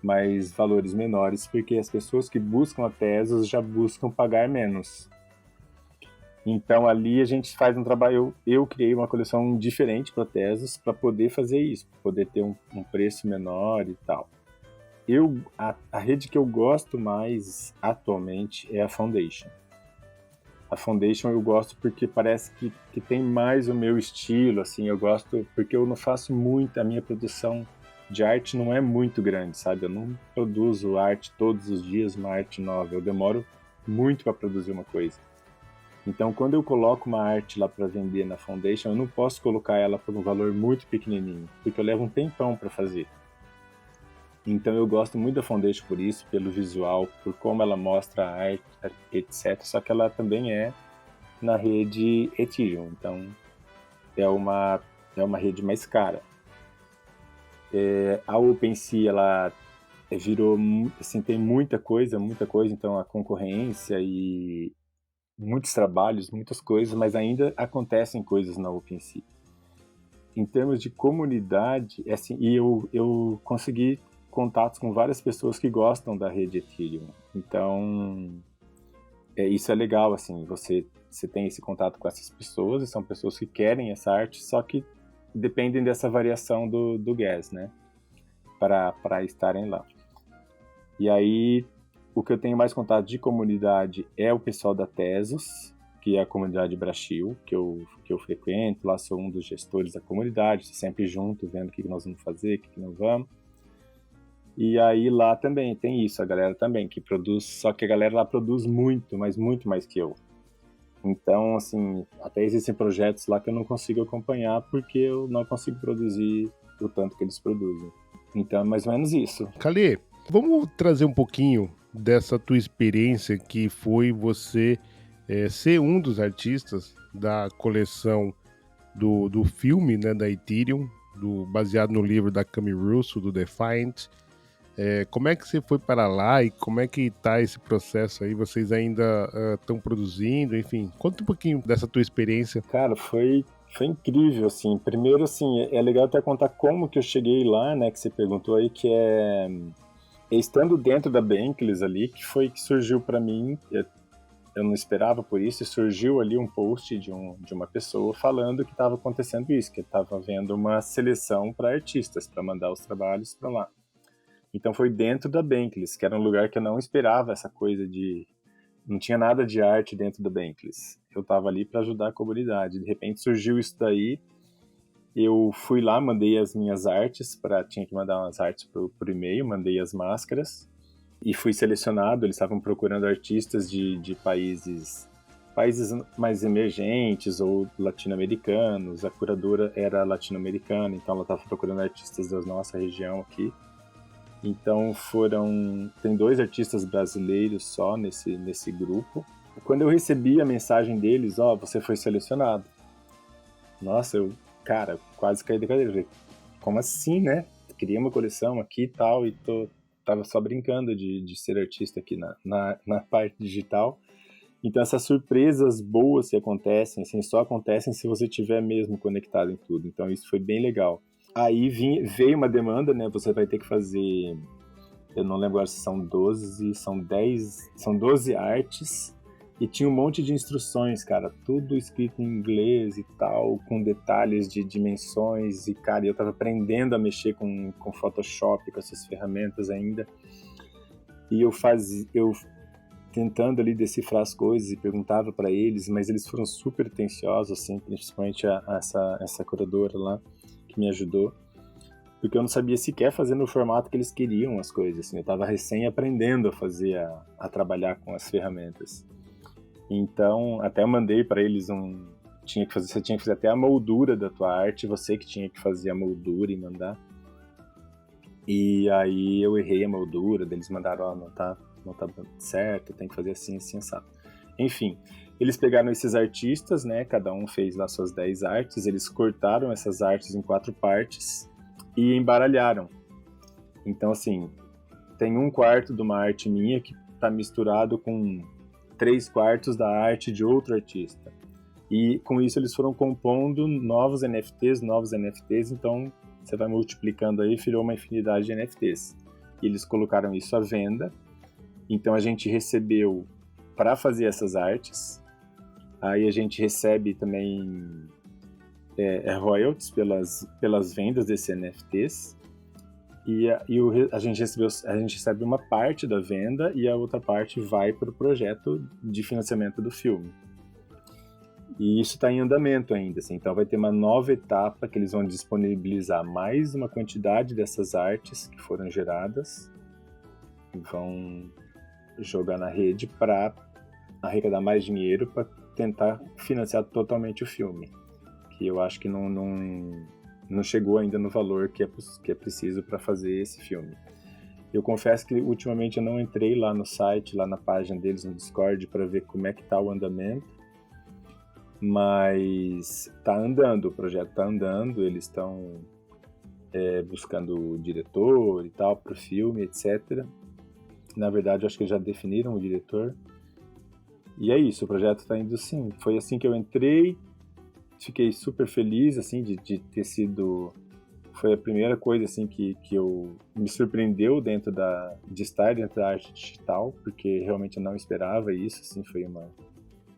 mas valores menores, porque as pessoas que buscam a Tezos já buscam pagar menos. Então ali a gente faz um trabalho, eu criei uma coleção diferente para Tezos para poder fazer isso, para poder ter um preço menor e tal. A rede que eu gosto mais atualmente é a Foundation. A Foundation eu gosto porque parece que tem mais o meu estilo, assim, eu gosto porque eu não faço muito, a minha produção de arte não é muito grande, sabe? Eu não produzo arte todos os dias, uma arte nova, eu demoro muito para produzir uma coisa. Então, quando eu coloco uma arte lá para vender na Foundation, eu não posso colocar ela por um valor muito pequenininho, porque eu levo um tempão para fazer. Então, eu gosto muito da Foundation por isso, pelo visual, por como ela mostra a arte, etc. Só que ela também é na rede Ethereum. Então, é uma rede mais cara. A OpenSea, ela virou, assim, tem muita coisa, então a concorrência e muitos trabalhos, muitas coisas, mas ainda acontecem coisas na OpenSea. Em termos de comunidade, assim, e eu consegui contatos com várias pessoas que gostam da rede Ethereum. Então, isso é legal, assim, você tem esse contato com essas pessoas, e são pessoas que querem essa arte, só que dependem dessa variação do gas, né, para estarem lá. E aí, o que eu tenho mais contato de comunidade é o pessoal da Tezos, que é a comunidade Brasil, que eu frequento, lá sou um dos gestores da comunidade, estou sempre junto, vendo o que nós vamos fazer, o que não vamos. E aí lá também tem isso, a galera também que produz, só que a galera lá produz muito, mas muito mais que eu. Então, assim, até existem projetos lá que eu não consigo acompanhar porque eu não consigo produzir o tanto que eles produzem. Então, é mais ou menos isso. Calê, vamos trazer um pouquinho dessa tua experiência que foi você ser um dos artistas da coleção do filme, né, da Ethereum, baseado no livro da Cami Russo, do Defiant. Como é que você foi para lá e como é que tá esse processo aí? Vocês ainda estão produzindo? Enfim, conta um pouquinho dessa tua experiência. Cara, foi incrível, assim. Primeiro, assim, é legal até contar como que eu cheguei lá, né, que você perguntou aí, que estando dentro da Bankless ali, que foi que surgiu para mim, eu não esperava por isso, e surgiu ali um post de uma pessoa falando que estava acontecendo isso, que estava havendo uma seleção para artistas, para mandar os trabalhos para lá. Então foi dentro da Bankless, que era um lugar que eu não esperava essa coisa de... Não tinha nada de arte dentro da Bankless. Eu estava ali para ajudar a comunidade. De repente surgiu isso daí, eu fui lá, mandei as minhas artes, tinha que mandar umas artes por e-mail, mandei as máscaras e fui selecionado. Eles estavam procurando artistas de países mais emergentes ou latino-americanos. A curadora era latino-americana, então ela estava procurando artistas da nossa região aqui. Então tem 2 artistas brasileiros só nesse grupo. Quando eu recebi a mensagem deles, você foi selecionado. Nossa, cara, quase caí da cadeira. Falei, como assim, né? Queria uma coleção aqui e tal, e tava só brincando de ser artista aqui na parte digital. Então essas surpresas boas que acontecem, assim, só acontecem se você estiver mesmo conectado em tudo. Então isso foi bem legal. Aí veio uma demanda, né? Você vai ter que fazer, eu não lembro agora se são 12, são 10, são 12 artes, e tinha um monte de instruções, cara, tudo escrito em inglês e tal, com detalhes de dimensões, e cara, eu tava aprendendo a mexer com Photoshop, com essas ferramentas ainda, e eu tentando ali decifrar as coisas e perguntava para eles, mas eles foram super atenciosos, assim, principalmente essa curadora lá, que me ajudou, porque eu não sabia sequer fazer no formato que eles queriam as coisas, assim, eu estava recém aprendendo a fazer, a trabalhar com as ferramentas. Então, até eu mandei para eles você tinha que fazer até a moldura da tua arte, você que tinha que fazer a moldura e mandar. E aí eu errei a moldura, eles mandaram, não tá certo, tem que fazer assim, assim, assado. Enfim, eles pegaram esses artistas, né, cada um fez lá suas 10 artes, eles cortaram essas artes em 4 partes e embaralharam. Então, assim, tem 1/4 de uma arte minha que tá misturado com 3/4 da arte de outro artista. E com isso eles foram compondo novos NFTs, então você vai multiplicando aí, virou uma infinidade de NFTs. E eles colocaram isso à venda. Então a gente recebeu para fazer essas artes. Aí a gente recebe também royalties pelas vendas desses NFTs. A gente recebe uma parte da venda e a outra parte vai para o projeto de financiamento do filme. E isso está em andamento ainda, assim. Então vai ter uma nova etapa que eles vão disponibilizar mais uma quantidade dessas artes que foram geradas e vão jogar na rede para arrecadar mais dinheiro para tentar financiar totalmente o filme, que eu acho que não chegou ainda no valor que é preciso para fazer esse filme. Eu confesso que ultimamente eu não entrei lá no site, lá na página deles no Discord, para ver como é que está o andamento, Mas tá andando, o projeto tá andando, eles estão buscando o diretor e tal pro filme, etc. Na verdade, eu acho que eles já definiram o diretor. E é isso, o projeto tá indo sim. Foi assim que eu entrei, fiquei super feliz, assim, de ter sido... Foi a primeira coisa, assim, que eu me surpreendeu de estar dentro da arte digital, porque realmente eu não esperava isso, assim, foi uma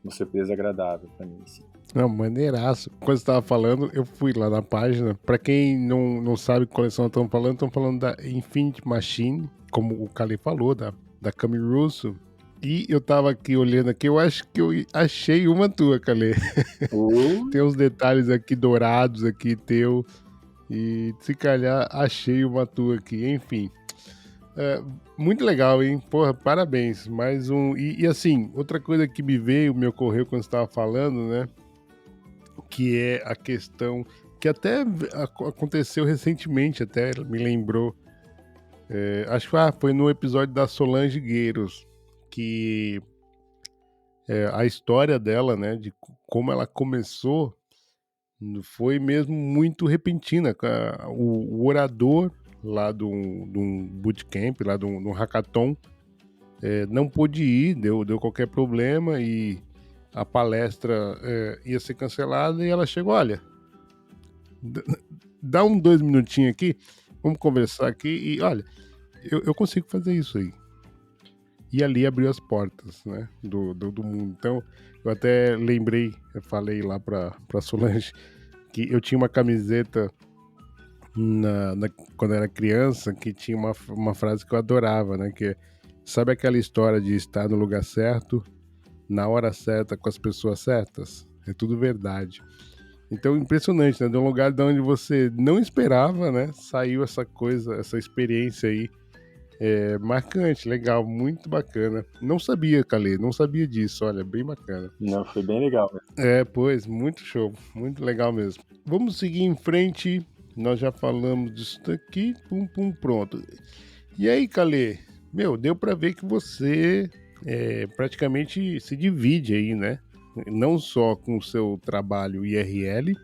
surpresa agradável pra mim, assim. Não, maneiraço. Quando você tava falando, eu fui lá na página. Pra quem não sabe qual coleção estão falando da Infinite Machine, como o Kali falou, da Cami Russo. E eu tava aqui olhando aqui, eu acho que eu achei uma tua, Kali. Tem uns detalhes aqui dourados aqui teu. E se calhar achei uma tua aqui, enfim. Muito legal, hein? Porra, parabéns. Mais um. E assim, outra coisa que me ocorreu quando você estava falando, né? Que é a questão que até aconteceu recentemente, até me lembrou. Acho que foi no episódio da Solange Gueiros, que a história dela, né? De como ela começou. Foi mesmo muito repentina. O orador lá de um bootcamp, lá de um hackathon, não pôde ir, deu qualquer problema e a palestra ia ser cancelada e ela chegou, olha, dá 2 minutinhos aqui, vamos conversar aqui e olha, eu consigo fazer isso aí. E ali abriu as portas, né, do mundo. Então, eu até lembrei, eu falei lá pra Solange, que eu tinha uma camiseta quando eu era criança, que tinha uma frase que eu adorava, né? Que sabe aquela história de estar no lugar certo, na hora certa, com as pessoas certas? É tudo verdade. Então, impressionante, né? De um lugar de onde você não esperava, né? Saiu essa coisa, essa experiência aí. Marcante, legal, muito bacana. Não sabia, Calê, não sabia disso, olha, bem bacana. Não, foi bem legal, né? Pois, muito show, muito legal mesmo. Vamos seguir em frente, nós já falamos disso daqui, pronto. E aí, Calê, deu pra ver que você praticamente se divide aí, né? Não só com o seu trabalho IRL,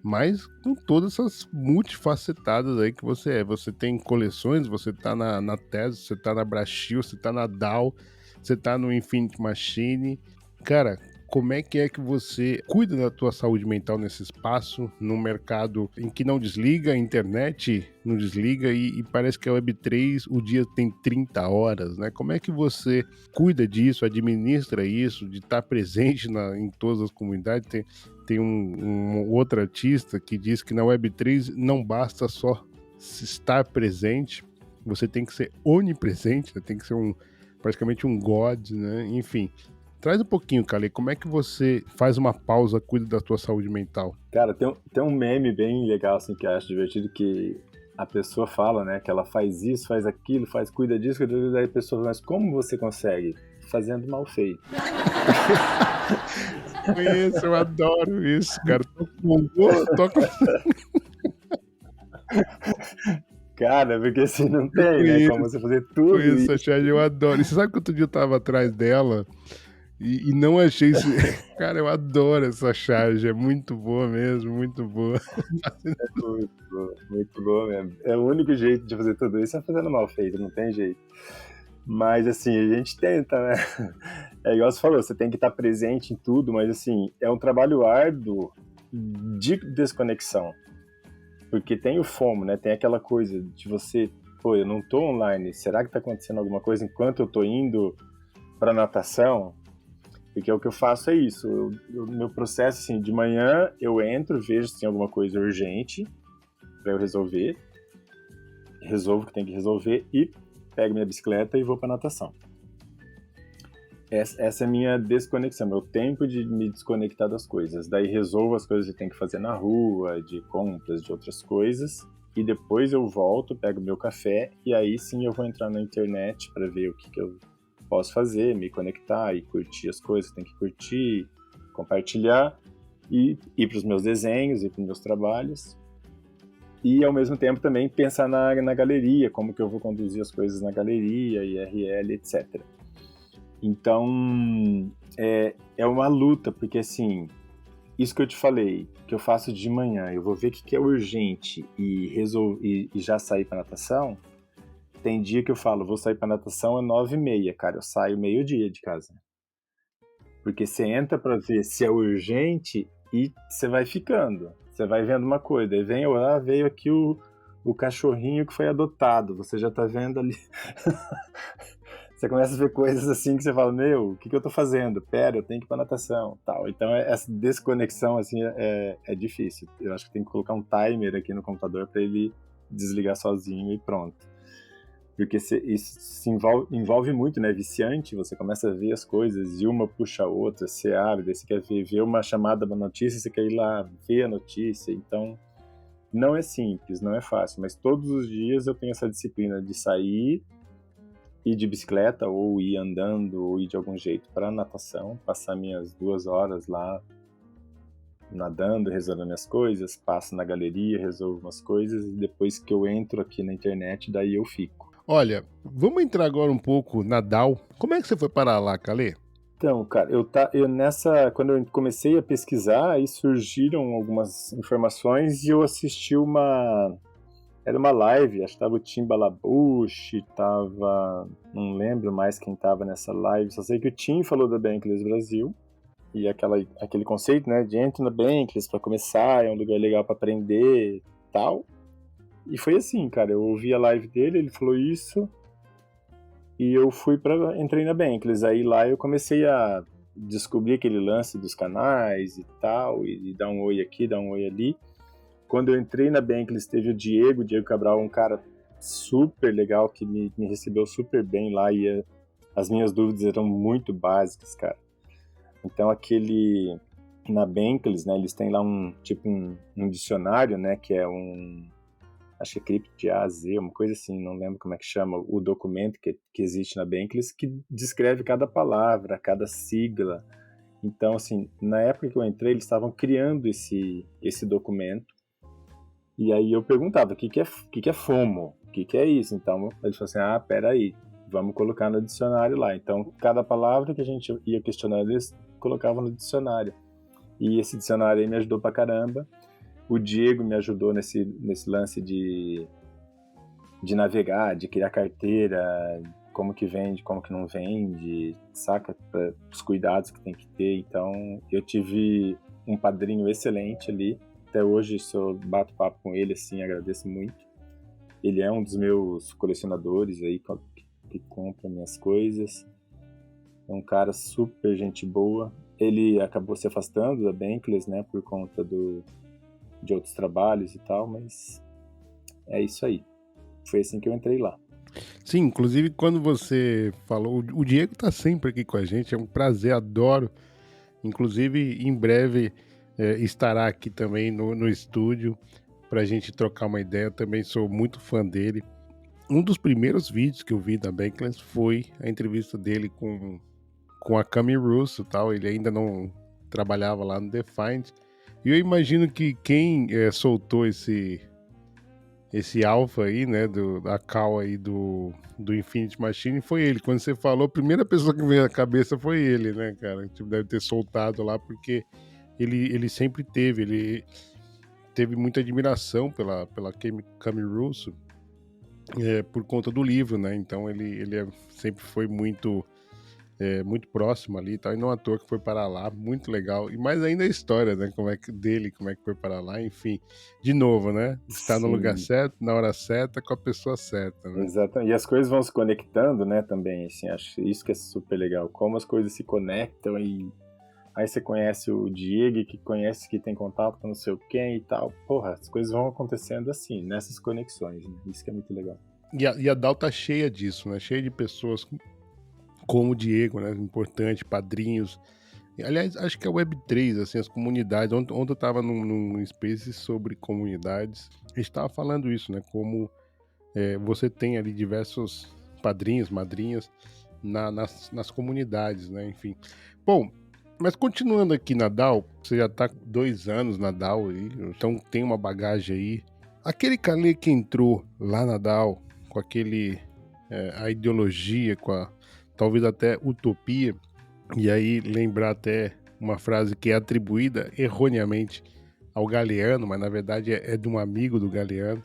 mas com todas essas multifacetadas aí que você é. Você tem coleções, você tá na Tezos, você tá na Brachil, você tá na DAO, você tá no Infinite Machine. Cara, como é que você cuida da tua saúde mental nesse espaço, num mercado em que não desliga, a internet não desliga e parece que a Web3 o dia tem 30 horas, né? Como é que você cuida disso, administra isso, de estar presente em todas as comunidades? Tem um outro artista que diz que na Web3 não basta só estar presente, você tem que ser onipresente, né? Tem que ser praticamente um god, né? Enfim. Traz um pouquinho, Kali, como é que você faz uma pausa, cuida da tua saúde mental? Cara, tem um meme bem legal, assim, que eu acho divertido, que a pessoa fala, né, que ela faz isso, faz aquilo, cuida disso, daí a pessoa fala, mas como você consegue? Fazendo mal feito. Conheço, eu adoro isso, cara. Toco. Cara, porque assim não tem, né, como você fazer tudo. Conheço a Chad, eu adoro. E você sabe que outro dia eu tava atrás dela e não achei isso. Cara, eu adoro essa charge, é muito boa mesmo, muito boa. Muito boa mesmo. É o único jeito de fazer tudo isso é fazendo mal feito, não tem jeito. Mas assim, a gente tenta, né? É igual você falou, você tem que estar presente em tudo, mas assim, é um trabalho árduo de desconexão. Porque tem o FOMO, né? Tem aquela coisa de você, pô, eu não tô online, será que tá acontecendo alguma coisa enquanto eu tô indo pra natação? Porque o que eu faço é isso, meu processo, assim, de manhã eu entro, vejo se tem alguma coisa urgente pra eu resolver, resolvo o que tem que resolver e pego minha bicicleta e vou pra natação. Essa é a minha desconexão, meu tempo de me desconectar das coisas. Daí resolvo as coisas que tem que fazer na rua, de compras, de outras coisas. E depois eu volto, pego meu café e aí sim eu vou entrar na internet para ver o que eu posso fazer, me conectar e curtir as coisas que tem que curtir, compartilhar e ir para os meus desenhos, ir para os meus trabalhos. E ao mesmo tempo também pensar na galeria, como que eu vou conduzir as coisas na galeria, IRL, etc. Então, é uma luta, porque assim, isso que eu te falei, que eu faço de manhã, eu vou ver o que é urgente e já sair para natação. Tem dia que eu falo, vou sair para natação às 9h30, cara, eu saio meio-dia de casa. Porque você entra para ver se é urgente e você vai ficando. Você vai vendo uma coisa, aí veio aqui o cachorrinho que foi adotado, você já tá vendo ali. Você começa a ver coisas assim que você fala, meu, o que eu tô fazendo? Pera, eu tenho que ir pra natação, tal. Então essa desconexão assim é difícil. Eu acho que tem que colocar um timer aqui no computador para ele desligar sozinho e pronto. Porque isso se envolve muito, né? Viciante, você começa a ver as coisas e uma puxa a outra, você abre, daí você quer ver uma chamada, uma notícia, você quer ir lá ver a notícia. Então não é simples, não é fácil, mas todos os dias eu tenho essa disciplina de sair, ir de bicicleta, ou ir andando, ou ir de algum jeito para natação, passar minhas 2 horas lá nadando, resolvendo minhas coisas, passo na galeria, resolvo umas coisas, e depois que eu entro aqui na internet, daí eu fico. Olha, vamos entrar agora um pouco na DAO. Como é que você foi parar lá, Calê? Então, cara, quando eu comecei a pesquisar, aí surgiram algumas informações e eu assisti era uma live, acho que tava o Tim Balabush, não lembro mais quem tava nessa live, só sei que o Tim falou da Bankless Brasil, e aquele conceito, né, de entre na Bankless pra começar, é um lugar legal pra aprender, tal. E foi assim, cara, eu ouvi a live dele, ele falou isso, e eu entrei na Bankless. Aí lá eu comecei a descobrir aquele lance dos canais e tal, e dar um oi aqui, dar um oi ali. Quando eu entrei na Bankless, teve o Diego Cabral, um cara super legal que me recebeu super bem lá, e as minhas dúvidas eram muito básicas, cara. Então na Bankless, né, eles têm lá um dicionário, né, que é acho que é cripto de A a Z, uma coisa assim, não lembro como é que chama, o documento que existe na Bankless, que descreve cada palavra, cada sigla. Então, assim, na época que eu entrei, eles estavam criando esse documento, e aí eu perguntava, o que é FOMO? O que é isso? Então, eles falaram assim, peraí, vamos colocar no dicionário lá. Então, cada palavra que a gente ia questionando, eles colocavam no dicionário. E esse dicionário aí me ajudou pra caramba. O Diego me ajudou nesse lance de navegar, de criar carteira, como que vende, como que não vende, saca? Os cuidados que tem que ter. Então, eu tive um padrinho excelente ali. Até hoje, se eu bato papo com ele, assim, agradeço muito. Ele é um dos meus colecionadores aí, que compra minhas coisas. É um cara super gente boa. Ele acabou se afastando da Bankless, né, por conta de outros trabalhos e tal, mas é isso aí. Foi assim que eu entrei lá. Sim, inclusive quando você falou, o Diego tá sempre aqui com a gente, é um prazer, adoro. Inclusive, em breve estará aqui também no estúdio pra gente trocar uma ideia. Eu também sou muito fã dele. Um dos primeiros vídeos que eu vi da Bankless foi a entrevista dele com a Cami Russo, tal. Ele ainda não trabalhava lá no Defiant. E eu imagino que quem soltou esse alpha aí, né, da call aí do Infinite Machine foi ele. Quando você falou, a primeira pessoa que veio na cabeça foi ele, né, cara? Tipo, deve ter soltado lá, porque ele sempre ele teve muita admiração pela Cami Russo, por conta do livro, né? Então ele sempre foi muito próximo ali e tal, e não à toa que foi para lá, muito legal. E mais ainda a história, né? Como é que foi para lá, enfim. De novo, né? Está no lugar Sim, certo, na hora certa, com a pessoa certa, né? exatamente. E as coisas vão se conectando, né, também, assim, acho isso que é super legal. Como as coisas se conectam e aí você conhece o Diego, que conhece, que tem contato com não sei quem e tal. Porra, as coisas vão acontecendo assim, nessas conexões, né? Isso que é muito legal. E a DAO tá cheia disso, né? Cheia de pessoas como o Diego, né? Importante, padrinhos. E, aliás, acho que a Web3, assim, as comunidades. Ontem eu tava num space sobre comunidades. A gente tava falando isso, né? Como você tem ali diversos padrinhos, madrinhas nas comunidades, né? Enfim. Bom, mas continuando aqui na DAO, você já tá 2 anos na DAO aí, então tem uma bagagem aí. Aquele Calê que entrou lá na DAO com a ideologia, talvez até utopia, e aí lembrar até uma frase que é atribuída erroneamente ao Galeano, mas na verdade é de um amigo do Galeano,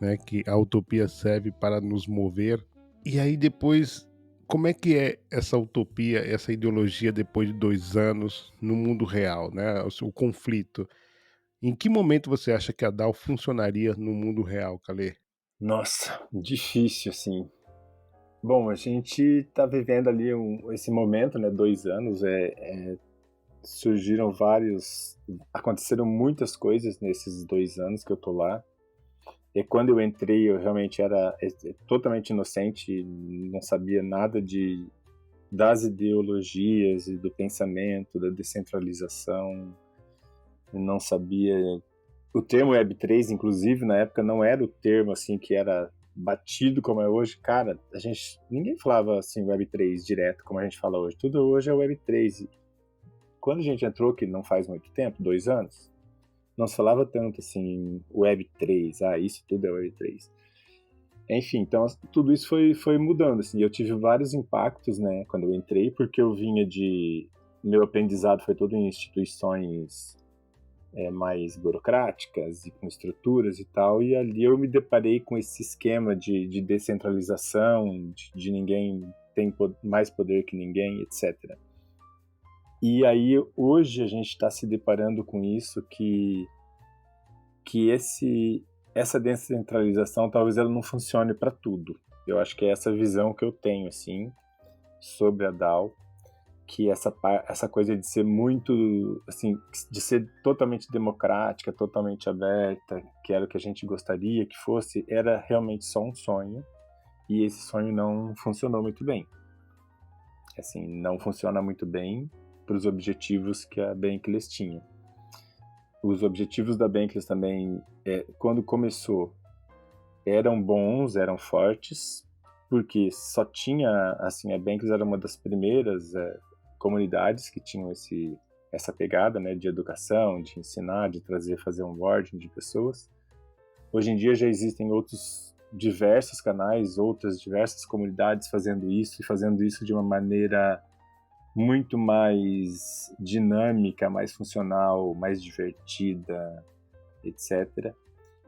né, que a utopia serve para nos mover. E aí depois, como é que é essa utopia, essa ideologia depois de 2 anos no mundo real, né? O conflito. Em que momento você acha que a DAO funcionaria no mundo real, Calê? Nossa, difícil, assim. Bom, a gente tá vivendo ali esse momento, né? 2 anos, surgiram aconteceram muitas coisas nesses 2 anos que eu tô lá. E quando eu entrei, eu realmente era totalmente inocente, não sabia nada das ideologias e do pensamento, da descentralização, não sabia. O termo Web3, inclusive, na época não era o termo assim que era batido como é hoje. Cara, ninguém falava assim Web3 direto como a gente fala hoje. Tudo hoje é Web3. Quando a gente entrou, que não faz muito tempo, 2 anos, não se falava tanto assim Web3, isso tudo é Web3. Enfim, então tudo isso foi mudando, assim. Eu tive vários impactos, né, quando eu entrei, porque eu vinha meu aprendizado foi todo em instituições mais burocráticas e com estruturas e tal, e ali eu me deparei com esse esquema de descentralização, de ninguém tem mais poder que ninguém, etc. E aí hoje a gente está se deparando com isso, que essa descentralização talvez ela não funcione para tudo. Eu acho que é essa visão que eu tenho assim sobre a DAO, que essa coisa de ser muito, assim, de ser totalmente democrática, totalmente aberta, que era o que a gente gostaria que fosse, era realmente só um sonho, e esse sonho não funcionou muito bem. Assim, não funciona muito bem para os objetivos que a Bankless tinha. Os objetivos da Bankless também, quando começou, eram bons, eram fortes, porque só tinha, assim, a Bankless era uma das primeiras comunidades que tinham essa pegada, né, de educação, de ensinar, de fazer onboarding de pessoas. Hoje em dia já existem outros diversos canais, outras diversas comunidades fazendo isso, e fazendo isso de uma maneira muito mais dinâmica, mais funcional, mais divertida, etc.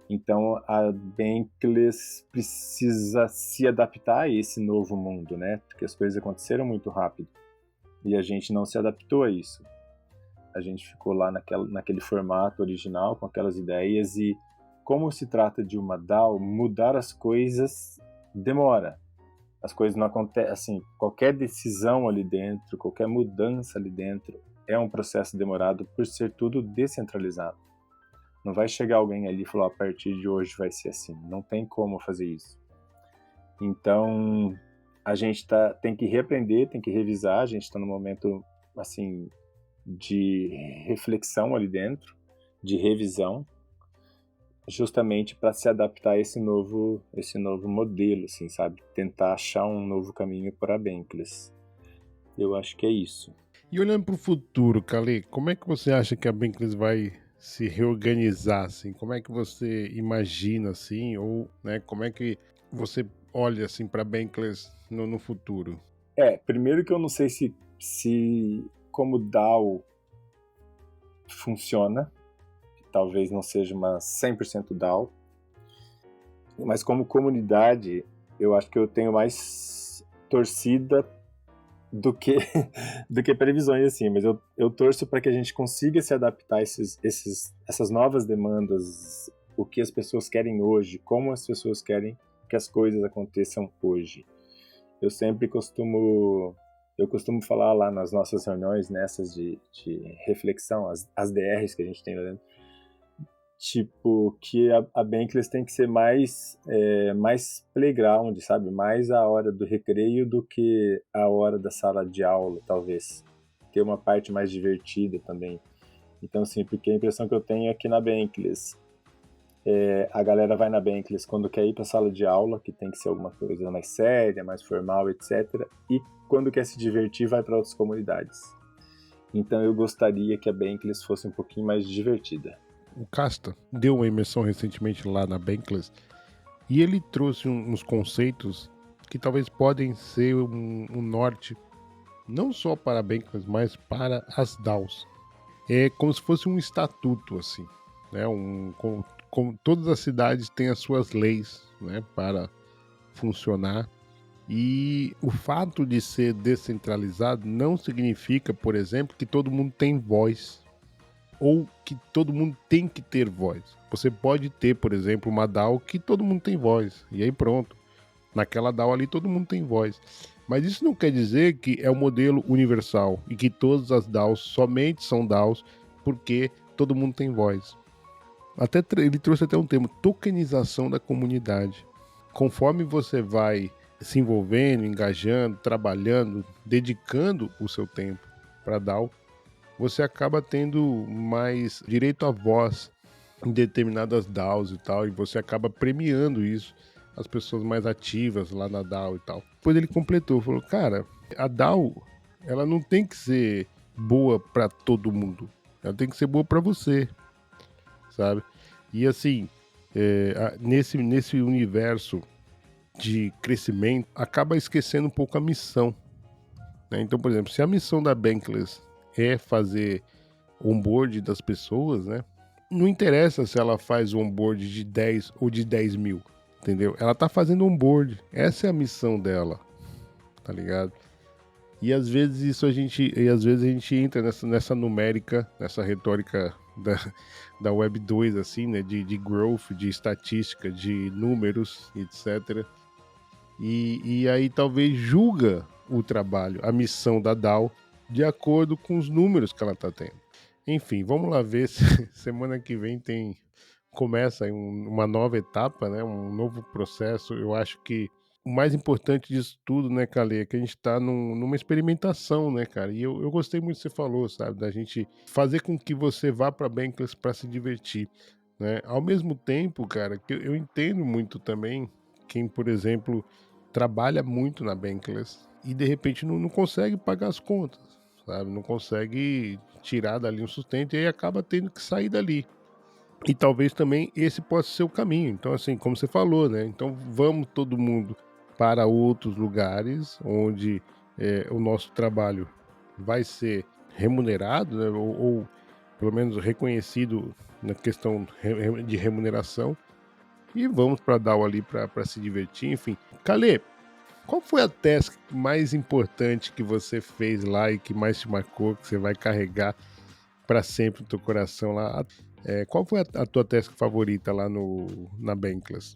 Então a Bankless precisa se adaptar a esse novo mundo, né? Porque as coisas aconteceram muito rápido e a gente não se adaptou a isso. A gente ficou lá naquele formato original, com aquelas ideias, e como se trata de uma DAO, mudar as coisas demora. As coisas não acontecem, assim, qualquer decisão ali dentro, qualquer mudança ali dentro é um processo demorado por ser tudo descentralizado. Não vai chegar alguém ali e falar, a partir de hoje vai ser assim. Não tem como fazer isso. Então, a gente tem que reaprender, tem que revisar. A gente está num momento, assim, de reflexão ali dentro, de revisão, justamente para se adaptar a esse novo modelo, assim, sabe? Tentar achar um novo caminho para a Bankless. Eu acho que é isso. E olhando para o futuro, Calê, como é que você acha que a Bankless vai se reorganizar, assim? Como é que você imagina, assim? Ou, né, como é que você olha, assim, para a Bankless no futuro? Primeiro que eu não sei se como DAO funciona. Talvez não seja uma 100% DAO, mas como comunidade, eu acho que eu tenho mais torcida do que previsões, assim, mas eu torço para que a gente consiga se adaptar a essas novas demandas, o que as pessoas querem hoje, como as pessoas querem que as coisas aconteçam hoje. Eu costumo falar lá nas nossas reuniões, nessas de reflexão, as DRs que a gente tem lá dentro, tipo, que a Bankless tem que ser mais playground, sabe? Mais a hora do recreio do que a hora da sala de aula, talvez. Ter uma parte mais divertida também. Então, assim, porque a impressão que eu tenho é que na Bankless, a galera vai na Bankless quando quer ir para a sala de aula, que tem que ser alguma coisa mais séria, mais formal, etc. E quando quer se divertir, vai para outras comunidades. Então, eu gostaria que a Bankless fosse um pouquinho mais divertida. O Casta deu uma imersão recentemente lá na Bankless e ele trouxe uns conceitos que talvez podem ser um norte não só para a Bankless, mas para as DAOs. É como se fosse um estatuto, assim, né? Com todas as cidades têm as suas leis, né, para funcionar. E o fato de ser descentralizado não significa, por exemplo, que todo mundo tem voz ou que todo mundo tem que ter voz. Você pode ter, por exemplo, uma DAO que todo mundo tem voz, e aí pronto. Naquela DAO ali todo mundo tem voz. Mas isso não quer dizer que é o modelo universal e que todas as DAOs somente são DAOs porque todo mundo tem voz. Ele trouxe até um termo, tokenização da comunidade. Conforme você vai se envolvendo, engajando, trabalhando, dedicando o seu tempo para DAO, você acaba tendo mais direito à voz em determinadas DAOs e tal, e você acaba premiando isso, as pessoas mais ativas lá na DAO e tal. Depois ele completou, falou, cara, a DAO, ela não tem que ser boa para todo mundo, ela tem que ser boa para você, sabe? E assim, nesse universo de crescimento, acaba esquecendo um pouco a missão, né? Então, por exemplo, se a missão da Bankless é fazer onboard das pessoas, né? Não interessa se ela faz o onboard de 10 ou de 10 mil, entendeu? Ela tá fazendo onboard, essa é a missão dela, tá ligado? E às vezes a gente entra nessa numérica, nessa retórica da Web 2, assim, né? De growth, de estatística, de números, etc. E aí talvez julga o trabalho, a missão da DAO, de acordo com os números que ela tá tendo. Enfim, vamos lá ver se semana que vem começa aí uma nova etapa, né? Um novo processo. Eu acho que o mais importante disso tudo, né, Calê, é que a gente está numa experimentação, né, cara? E eu gostei muito do que você falou, sabe? Da gente fazer com que você vá para Bankless para se divertir, né? Ao mesmo tempo, cara, que eu entendo muito também quem, por exemplo, trabalha muito na Bankless e de repente não consegue pagar as contas, sabe? Não consegue tirar dali um sustento e aí acaba tendo que sair dali. E talvez também esse possa ser o caminho. Então, assim, como você falou, né? Então vamos todo mundo para outros lugares onde o nosso trabalho vai ser remunerado, né? Ou pelo menos reconhecido na questão de remuneração. E vamos para a DAO ali para se divertir, enfim. Calê, qual foi a task mais importante que você fez lá e que mais te marcou, que você vai carregar para sempre no teu coração lá? Qual foi a tua task favorita lá na Bankless?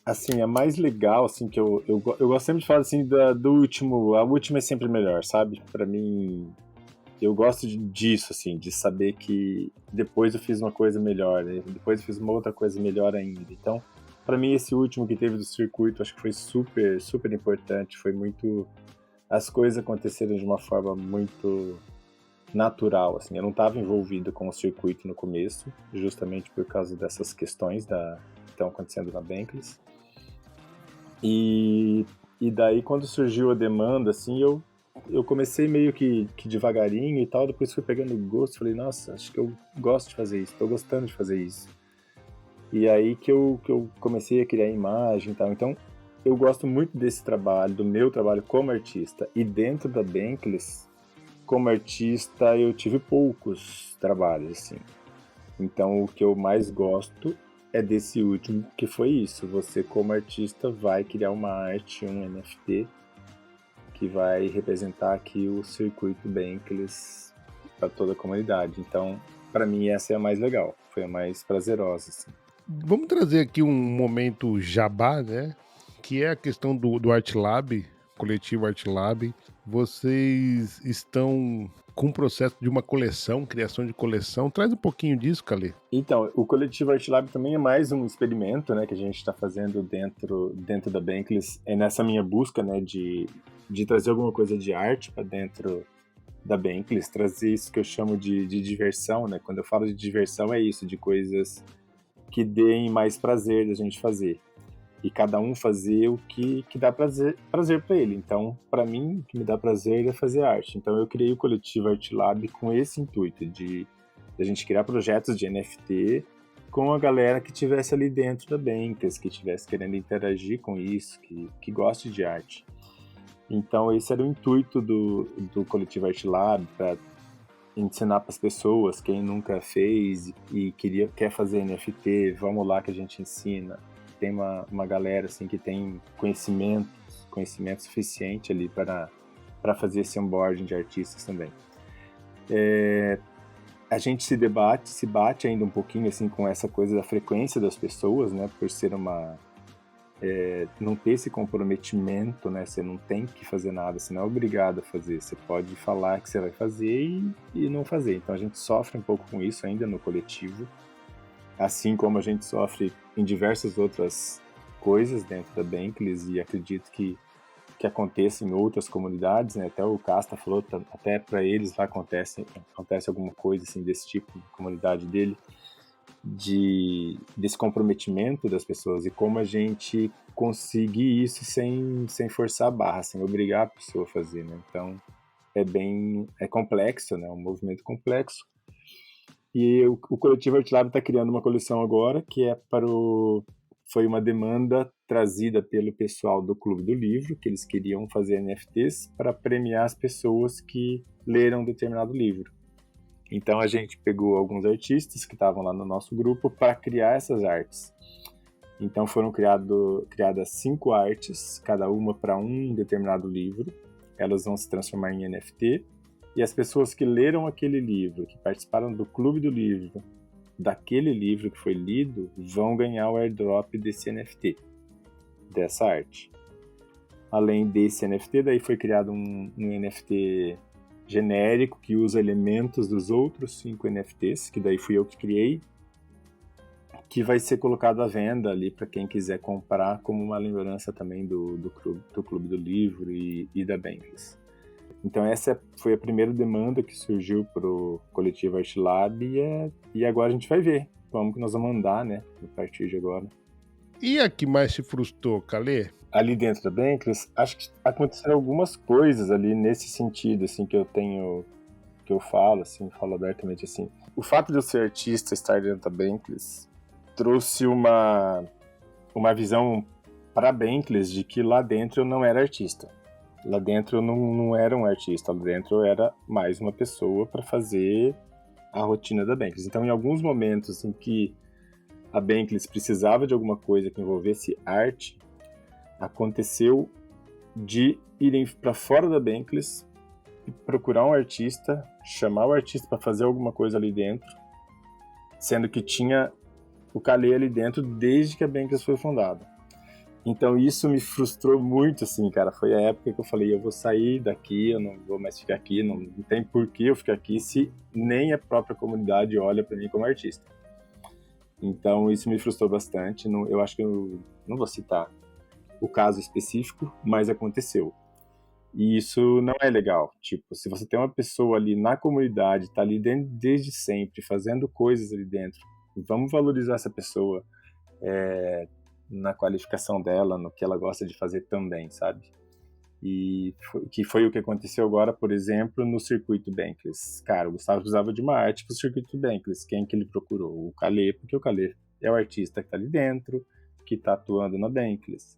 Assim, a mais legal, assim, que eu gosto sempre de falar, assim, do último, a última é sempre melhor, sabe? Pra mim, eu gosto disso, assim, de saber que depois eu fiz uma coisa melhor, né? Depois eu fiz uma outra coisa melhor ainda. Então, pra mim, esse último que teve do circuito, acho que foi super, super importante, foi muito... As coisas aconteceram de uma forma muito natural, assim. Eu não estava envolvido com o circuito no começo, justamente por causa dessas questões que estão acontecendo na Bankless. E daí, quando surgiu a demanda, assim, eu comecei meio que devagarinho e tal, depois fui pegando gosto, falei, nossa, acho que eu gosto de fazer isso, tô gostando de fazer isso. E aí que eu comecei a criar imagem e tal. Então, eu gosto muito desse trabalho, do meu trabalho como artista. E dentro da Bankless, como artista, eu tive poucos trabalhos, assim. Então, o que eu mais gosto é desse último, que foi isso. Você, como artista, vai criar uma arte, um NFT, que vai representar aqui o circuito Bankless para toda a comunidade. Então, para mim, essa é a mais legal. Foi a mais prazerosa, assim. Vamos trazer aqui um momento jabá, né? Que é a questão do Art Lab, coletivo Art Lab. Vocês estão com um processo de uma coleção, criação de coleção. Traz um pouquinho disso, Calê. Então, o coletivo Art Lab também é mais um experimento, né, que a gente está fazendo dentro da Bankless. É nessa minha busca, né, de trazer alguma coisa de arte para dentro da Bankless, trazer isso que eu chamo de diversão, né? Quando eu falo de diversão é isso, de coisas que deem mais prazer da gente fazer. E cada um fazer o que dá prazer para ele. Então, para mim, o que me dá prazer é fazer arte. Então, eu criei o coletivo Art Lab com esse intuito de a gente criar projetos de NFT com a galera que estivesse ali dentro da Bankless, que estivesse querendo interagir com isso, que goste de arte. Então esse era o intuito do Coletivo Art Lab, para ensinar para as pessoas, quem nunca fez e quer fazer NFT, vamos lá que a gente ensina. Tem uma galera assim que tem conhecimento suficiente ali para fazer esse onboarding de artistas também. A gente se bate ainda um pouquinho assim com essa coisa da frequência das pessoas, né? Por ser não ter esse comprometimento, né? Você não tem que fazer nada, você não é obrigado a fazer. Você pode falar que você vai fazer e não fazer. Então a gente sofre um pouco com isso ainda no coletivo, assim como a gente sofre em diversas outras coisas dentro da Bankless, e acredito que aconteça em outras comunidades, né? Até o Casta falou, até para eles lá acontece alguma coisa assim desse tipo na comunidade dele, desse comprometimento das pessoas e como a gente conseguir isso sem forçar a barra, sem obrigar a pessoa a fazer, né? Então é complexo, né? Um movimento complexo. E o Coletivo Art Lab está criando uma coleção agora que foi uma demanda trazida pelo pessoal do Clube do Livro, que eles queriam fazer NFTs para premiar as pessoas que leram determinado livro. Então a gente pegou alguns artistas que estavam lá no nosso grupo para criar essas artes. Então foram criadas 5 artes, cada uma para um determinado livro. Elas vão se transformar em NFT. E as pessoas que leram aquele livro, que participaram do Clube do Livro, daquele livro que foi lido, vão ganhar o airdrop desse NFT, dessa arte. Além desse NFT, daí foi criado um NFT genérico que usa elementos dos outros 5 NFTs, que daí fui eu que criei, que vai ser colocado à venda ali para quem quiser comprar como uma lembrança também do Clube do Livro e da Bankless. Então essa foi a primeira demanda que surgiu para o Coletivo Art Lab e agora a gente vai ver como que nós vamos andar, né, a partir de agora. E a que mais te frustrou, Calê? Ali dentro da Bankless, acho que aconteceram algumas coisas ali nesse sentido, assim, que eu falo abertamente, assim. O fato de eu ser artista, estar dentro da Bankless, trouxe uma visão para a Bankless de que lá dentro eu não era artista. Lá dentro eu não era um artista, lá dentro eu era mais uma pessoa para fazer a rotina da Bankless. Então, em alguns momentos em que a Bankless precisava de alguma coisa que envolvesse arte, aconteceu de irem para fora da Bankless e procurar um artista, chamar o artista para fazer alguma coisa ali dentro, sendo que tinha o Calê ali dentro desde que a Bankless foi fundada. Então isso me frustrou muito, assim, cara. Foi a época que eu falei, eu vou sair daqui, eu não vou mais ficar aqui, não tem por que eu ficar aqui se nem a própria comunidade olha para mim como artista. Então isso me frustrou bastante. Eu acho que eu não vou citar o caso específico, mas aconteceu. E isso não é legal. Tipo, se você tem uma pessoa ali na comunidade, tá ali dentro desde sempre, fazendo coisas ali dentro, vamos valorizar essa pessoa na qualificação dela, no que ela gosta de fazer também, sabe? E foi o que aconteceu agora, por exemplo, no circuito Bankless. Cara, o Gustavo precisava de uma arte para o circuito Bankless. Quem que ele procurou? O Calê, porque o Calê é o artista que está ali dentro, que está atuando na Bankless.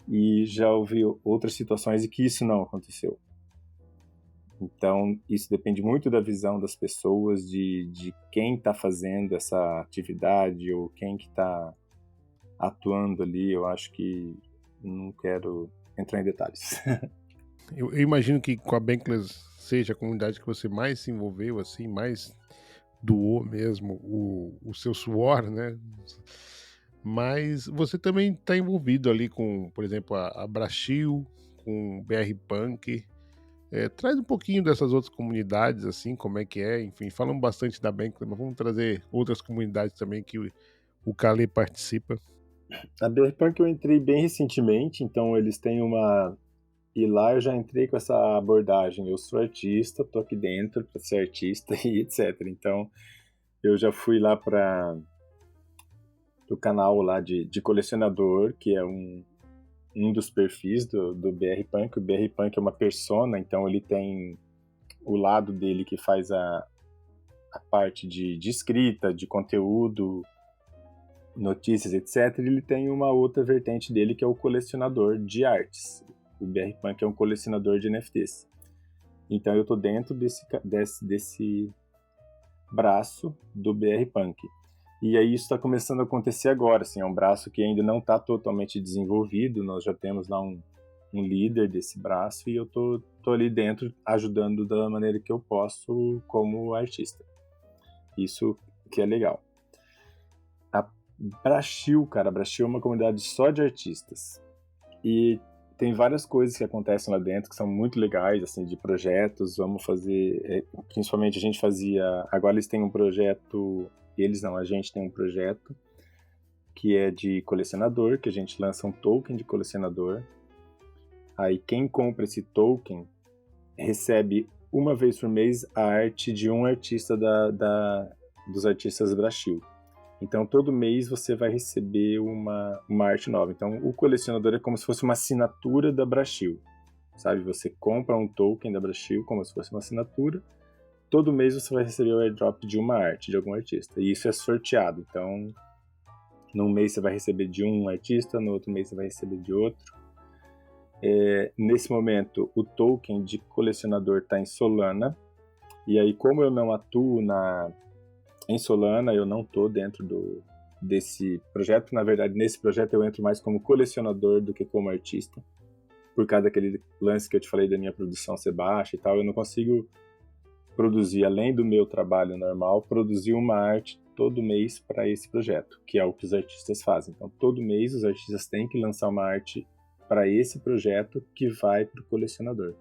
E já houve outras situações em que isso não aconteceu. Então, isso depende muito da visão das pessoas, de quem está fazendo essa atividade ou quem que está atuando ali. Eu acho que não quero entrar em detalhes. Eu imagino que com a Bankless seja a comunidade que você mais se envolveu, assim, mais doou mesmo o seu suor, né? Mas você também está envolvido ali com, por exemplo, a Brachil, com o BR Punk. Traz um pouquinho dessas outras comunidades, assim, como é que é. Enfim, falamos bastante da Bankless, mas vamos trazer outras comunidades também que o Calê participa. A BR Punk eu entrei bem recentemente, então eles têm E lá eu já entrei com essa abordagem, eu sou artista, tô aqui dentro para ser artista e etc. Então eu já fui lá para o canal lá de colecionador, que é um dos perfis do BR Punk. O BR Punk é uma persona, então ele tem o lado dele que faz a parte de escrita, de conteúdo, notícias, etc. E ele tem uma outra vertente dele que é o colecionador de artes. O BR Punk é um colecionador de NFTs. Então eu estou dentro desse braço do BR Punk. E aí isso está começando a acontecer agora, assim, é um braço que ainda não está totalmente desenvolvido, nós já temos lá um líder desse braço e eu tô ali dentro ajudando da maneira que eu posso como artista. Isso que é legal. A Brachil, cara, Brachil é uma comunidade só de artistas. E tem várias coisas que acontecem lá dentro que são muito legais, assim, de projetos. Vamos fazer, principalmente a gente fazia, agora eles têm um projeto, a gente tem um projeto que é de colecionador, que a gente lança um token de colecionador. Aí quem compra esse token recebe uma vez por mês a arte de um artista dos artistas Brachil. Então todo mês você vai receber uma arte nova. Então o colecionador é como se fosse uma assinatura da Brachil, sabe? Você compra um token da Brachil como se fosse uma assinatura. Todo mês você vai receber o airdrop de uma arte de algum artista. E isso é sorteado. Então num mês você vai receber de um artista, no outro mês você vai receber de outro. Nesse momento o token de colecionador está em Solana. E aí como eu não atuo em Solana, eu não estou dentro desse projeto. Na verdade, nesse projeto eu entro mais como colecionador do que como artista. Por causa daquele lance que eu te falei da minha produção ser baixa e tal, eu não consigo produzir, além do meu trabalho normal, produzir uma arte todo mês para esse projeto, que é o que os artistas fazem. Então, todo mês os artistas têm que lançar uma arte para esse projeto que vai para o colecionador.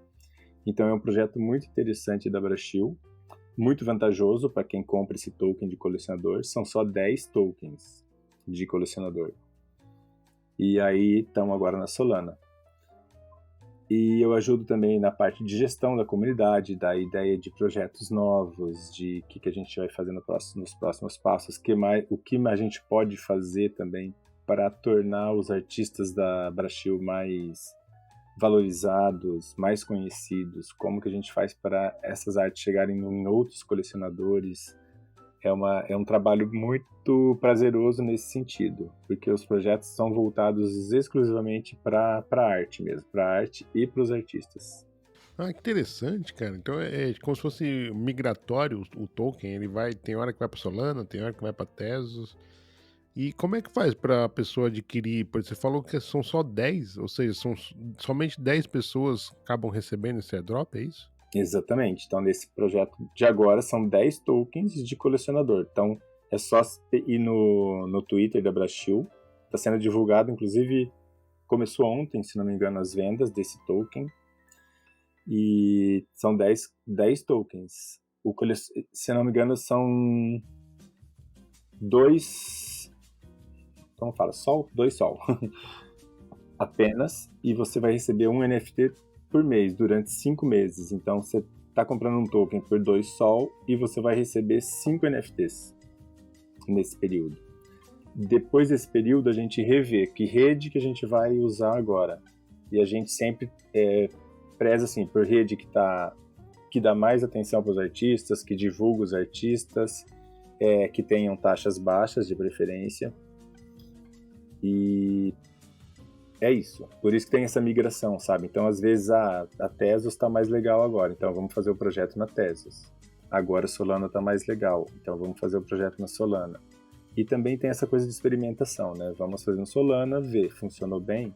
Então, é um projeto muito interessante da Brachil, muito vantajoso para quem compra esse token de colecionador. São só 10 tokens de colecionador. E aí estão agora na Solana. E eu ajudo também na parte de gestão da comunidade, da ideia de projetos novos, de o que a gente vai fazer nos próximos passos, o que a gente pode fazer também para tornar os artistas da Brachil mais valorizados, mais conhecidos, como que a gente faz para essas artes chegarem em outros colecionadores. É um trabalho muito prazeroso nesse sentido, porque os projetos são voltados exclusivamente para a arte mesmo, para a arte e para os artistas. Ah, que interessante, cara. Então é como se fosse migratório o token, tem hora que vai para Solana, tem hora que vai para Tezos. E como é que faz para a pessoa adquirir? Porque você falou que são só 10, ou seja, somente 10 pessoas acabam recebendo esse airdrop, é isso? Exatamente. Então, nesse projeto de agora, são 10 tokens de colecionador. Então, é só ir no Twitter da Brachil. Está sendo divulgado, inclusive, começou ontem, se não me engano, as vendas desse token. E são 10 tokens. Se não me engano, são 2... Como fala? Sol? 2 sol. Apenas. E você vai receber um NFT por mês, durante 5 meses. Então, você está comprando um token por 2 sol e você vai receber 5 NFTs nesse período. Depois desse período, a gente revê que rede que a gente vai usar agora. E a gente sempre preza assim, por rede que dá mais atenção para os artistas, que divulga os artistas, que tenham taxas baixas de preferência. E é isso. Por isso que tem essa migração, sabe? Então, às vezes, a Tezos está mais legal agora. Então, vamos fazer o projeto na Tezos. Agora, a Solana está mais legal. Então, vamos fazer o projeto na Solana. E também tem essa coisa de experimentação, né? Vamos fazer no Solana, ver. Funcionou bem?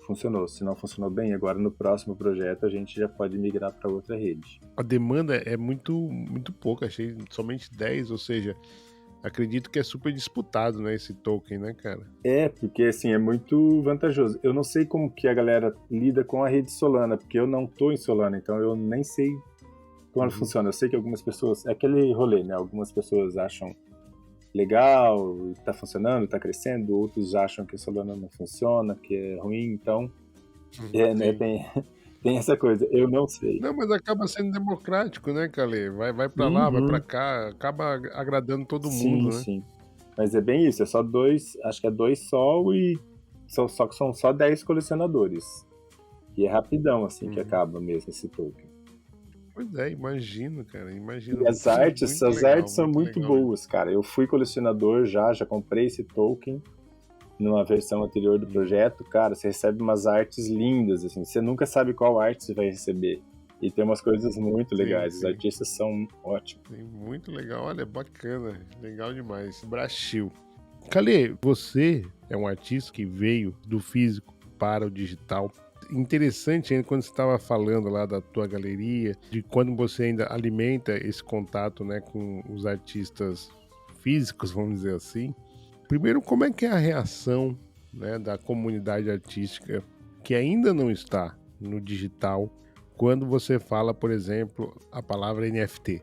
Funcionou. Se não funcionou bem, agora no próximo projeto a gente já pode migrar para outra rede. A demanda é muito, muito pouca. Achei somente 10, ou seja... Acredito que é super disputado, né, esse token, né, cara? Porque, assim, é muito vantajoso. Eu não sei como que a galera lida com a rede Solana, porque eu não tô em Solana, então eu nem sei como ela funciona. Eu sei que algumas pessoas... É aquele rolê, né? Algumas pessoas acham legal, tá funcionando, tá crescendo. Outros acham que a Solana não funciona, que é ruim. Então, né, tem essa coisa. Eu não sei. Não, mas acaba sendo democrático, né, Calê? Vai pra lá, vai pra cá, acaba agradando todo mundo, né? Sim. Mas é bem isso, é só 2, acho que é 2 sol e só que são só 10 colecionadores. E é rapidão, assim, que acaba mesmo esse token. Pois é, imagino, cara, imagino. E as artes são muito boas, cara. Eu fui colecionador já comprei esse token. numa versão anterior do projeto, cara, você recebe umas artes lindas, assim, você nunca sabe qual arte você vai receber. E tem umas coisas muito legais, os artistas são ótimos. Sim, muito legal, olha, bacana, legal demais. Brachil. Calê, você é um artista que veio do físico para o digital. Interessante ainda quando você estava falando lá da tua galeria, de quando você ainda alimenta esse contato, né, com os artistas físicos, vamos dizer assim. Primeiro, como é que é a reação, né, da comunidade artística que ainda não está no digital quando você fala, por exemplo, a palavra NFT?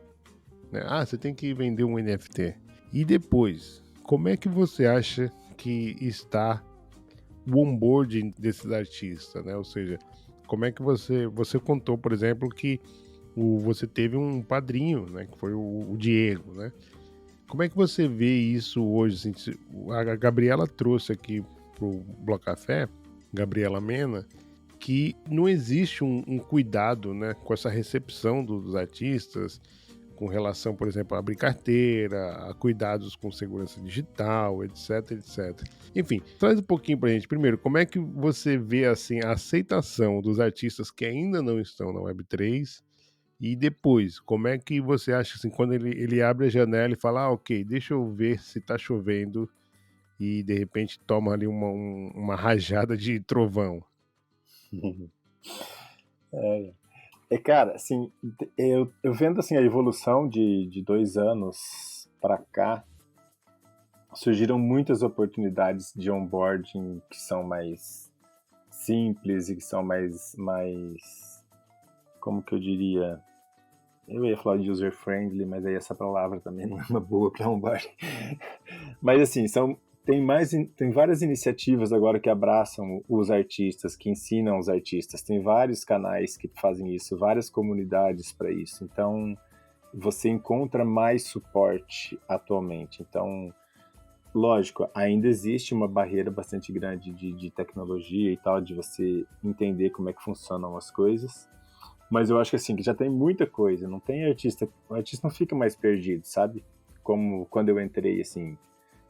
Né? Ah, você tem que vender um NFT. E depois, como é que você acha que está o onboarding desses artistas, né? Ou seja, como é que você contou, por exemplo, que você teve um padrinho, né? Que foi o Diego, né? Como é que você vê isso hoje? Assim, a Gabriela trouxe aqui pro Bloco Café, Gabriela Mena, que não existe um cuidado, né, com essa recepção dos artistas, com relação, por exemplo, a abrir carteira, a cuidados com segurança digital, etc, etc. Enfim, traz um pouquinho pra gente. Primeiro, como é que você vê assim a aceitação dos artistas que ainda não estão na Web3? E depois, como é que você acha assim, quando ele abre a janela e fala, ok, deixa eu ver se tá chovendo e de repente toma ali uma rajada de trovão? Cara, assim, eu vendo assim, a evolução de 2 anos para cá, surgiram muitas oportunidades de onboarding que são mais simples e que são mais, como que eu diria? Eu ia falar de user-friendly, mas aí essa palavra também não é uma boa para onboarding. Mas assim, tem várias iniciativas agora que abraçam os artistas, que ensinam os artistas. Tem vários canais que fazem isso, várias comunidades para isso. Então, você encontra mais suporte atualmente. Então, lógico, ainda existe uma barreira bastante grande de tecnologia e tal, de você entender como é que funcionam as coisas. Mas eu acho que assim, que já tem muita coisa, não tem artista, o artista não fica mais perdido, sabe? Como quando eu entrei, assim,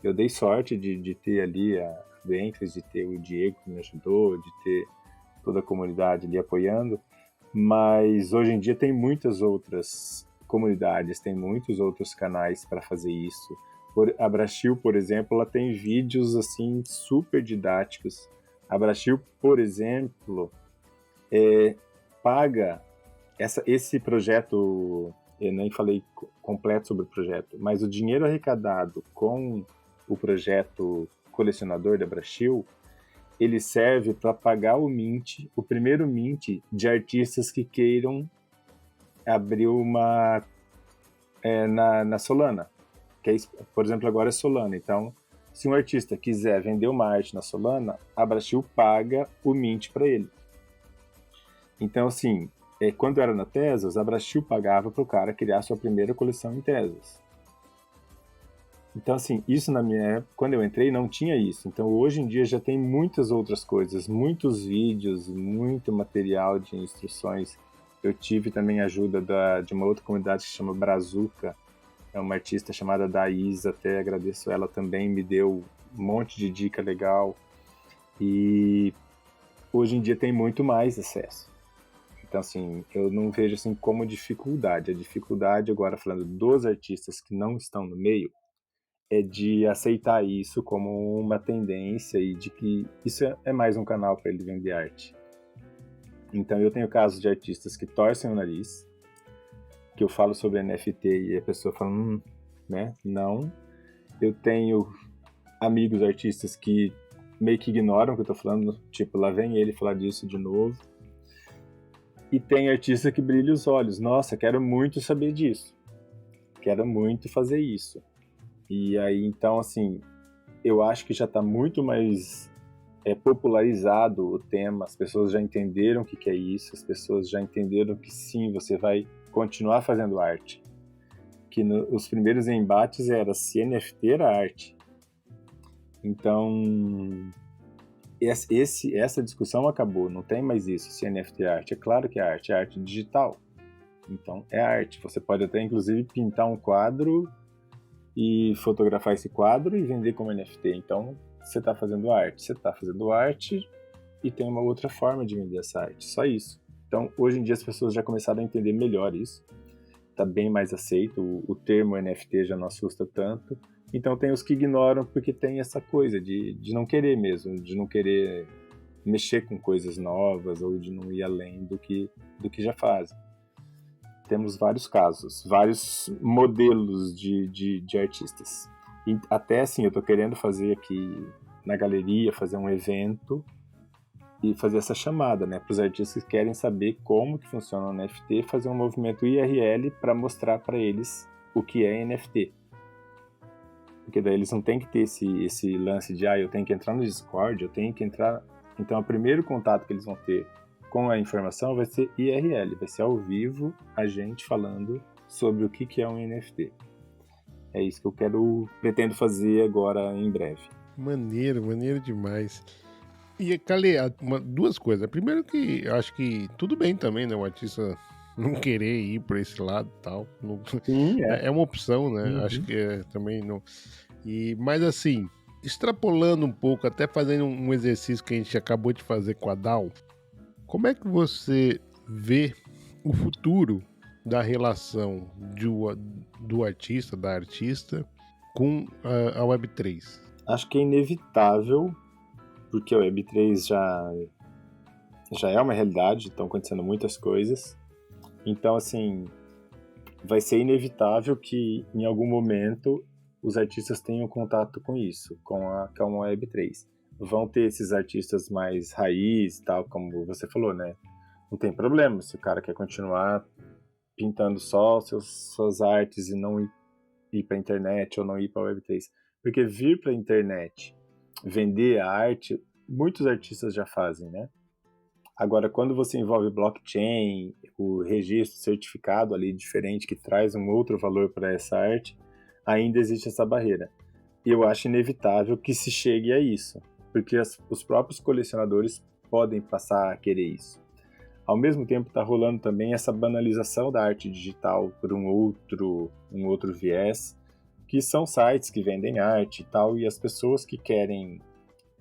eu dei sorte de ter ali a Ventures, de ter o Diego que me ajudou, de ter toda a comunidade ali apoiando, mas hoje em dia tem muitas outras comunidades, tem muitos outros canais para fazer isso. A Brachil, por exemplo, ela tem vídeos assim super didáticos. A Brachil, por exemplo, paga esse projeto, eu nem falei completo sobre o projeto, mas o dinheiro arrecadado com o projeto colecionador da Brachil, ele serve para pagar o primeiro mint de artistas que queiram abrir uma na Solana, que é, por exemplo, agora é Solana. Então, se um artista quiser vender uma arte na Solana, a Brachil paga o mint para ele. Então, assim, quando era na Tezos, a Brachil pagava para o cara criar sua primeira coleção em Tezos. Então, assim, isso na minha época, quando eu entrei, não tinha isso. Então, hoje em dia já tem muitas outras coisas, muitos vídeos, muito material de instruções. Eu tive também ajuda de uma outra comunidade que se chama Brazuca, é uma artista chamada Daís, até agradeço ela também, me deu um monte de dica legal. E hoje em dia tem muito mais acesso. Então, assim, eu não vejo assim como dificuldade. A dificuldade, agora falando dos artistas que não estão no meio, é de aceitar isso como uma tendência e de que isso é mais um canal para ele vender arte. Então, eu tenho casos de artistas que torcem o nariz, que eu falo sobre NFT e a pessoa fala, né, não. Eu tenho amigos artistas que meio que ignoram o que eu tô falando, tipo, lá vem ele falar disso de novo. E tem artista que brilha os olhos. Nossa, quero muito saber disso. Quero muito fazer isso. E aí, então, assim, eu acho que já está muito mais popularizado o tema. As pessoas já entenderam o que é isso. As pessoas já entenderam que sim, você vai continuar fazendo arte. Que os primeiros embates era se NFT era arte. Então, essa discussão acabou, não tem mais isso, se NFT é arte. É claro que é arte digital. Então, é arte. Você pode até, inclusive, pintar um quadro e fotografar esse quadro e vender como NFT. Então, você está fazendo arte. Você está fazendo arte e tem uma outra forma de vender essa arte, só isso. Então, hoje em dia as pessoas já começaram a entender melhor isso. Está bem mais aceito, o termo NFT já não assusta tanto. Então tem os que ignoram porque tem essa coisa de não querer mesmo, de não querer mexer com coisas novas ou de não ir além do que já fazem. Temos vários casos, vários modelos de artistas. E até assim, eu estou querendo fazer aqui na galeria, fazer um evento e fazer essa chamada, né, para os artistas que querem saber como que funciona o NFT, fazer um movimento IRL para mostrar para eles o que é NFT. Porque daí eles não têm que ter esse lance de, eu tenho que entrar no Discord, eu tenho que entrar... Então, o primeiro contato que eles vão ter com a informação vai ser IRL, vai ser ao vivo a gente falando sobre o que é um NFT. É isso que eu pretendo fazer agora em breve. Maneiro demais. E, Calê, duas coisas. Primeiro que eu acho que tudo bem também, né? O artista não querer ir por esse lado e tal. Sim, é uma opção, né? Uhum. Acho que também não... Mas assim, extrapolando um pouco, até fazendo um exercício que a gente acabou de fazer com a DAO, como é que você vê o futuro da relação do artista, da artista, com a Web3? Acho que é inevitável, porque a Web3 já é uma realidade, estão acontecendo muitas coisas. Então, assim, vai ser inevitável que em algum momento os artistas tenham contato com isso, com a Web3. Vão ter esses artistas mais raiz, tal, como você falou, né? Não tem problema se o cara quer continuar pintando só suas artes e não ir para a internet ou não ir para a Web3. Porque vir para a internet, vender a arte, muitos artistas já fazem, né? Agora, quando você envolve blockchain, o registro certificado ali diferente, que traz um outro valor para essa arte, ainda existe essa barreira. E eu acho inevitável que se chegue a isso, porque os próprios colecionadores podem passar a querer isso. Ao mesmo tempo, está rolando também essa banalização da arte digital por um outro viés, que são sites que vendem arte e tal, e as pessoas que querem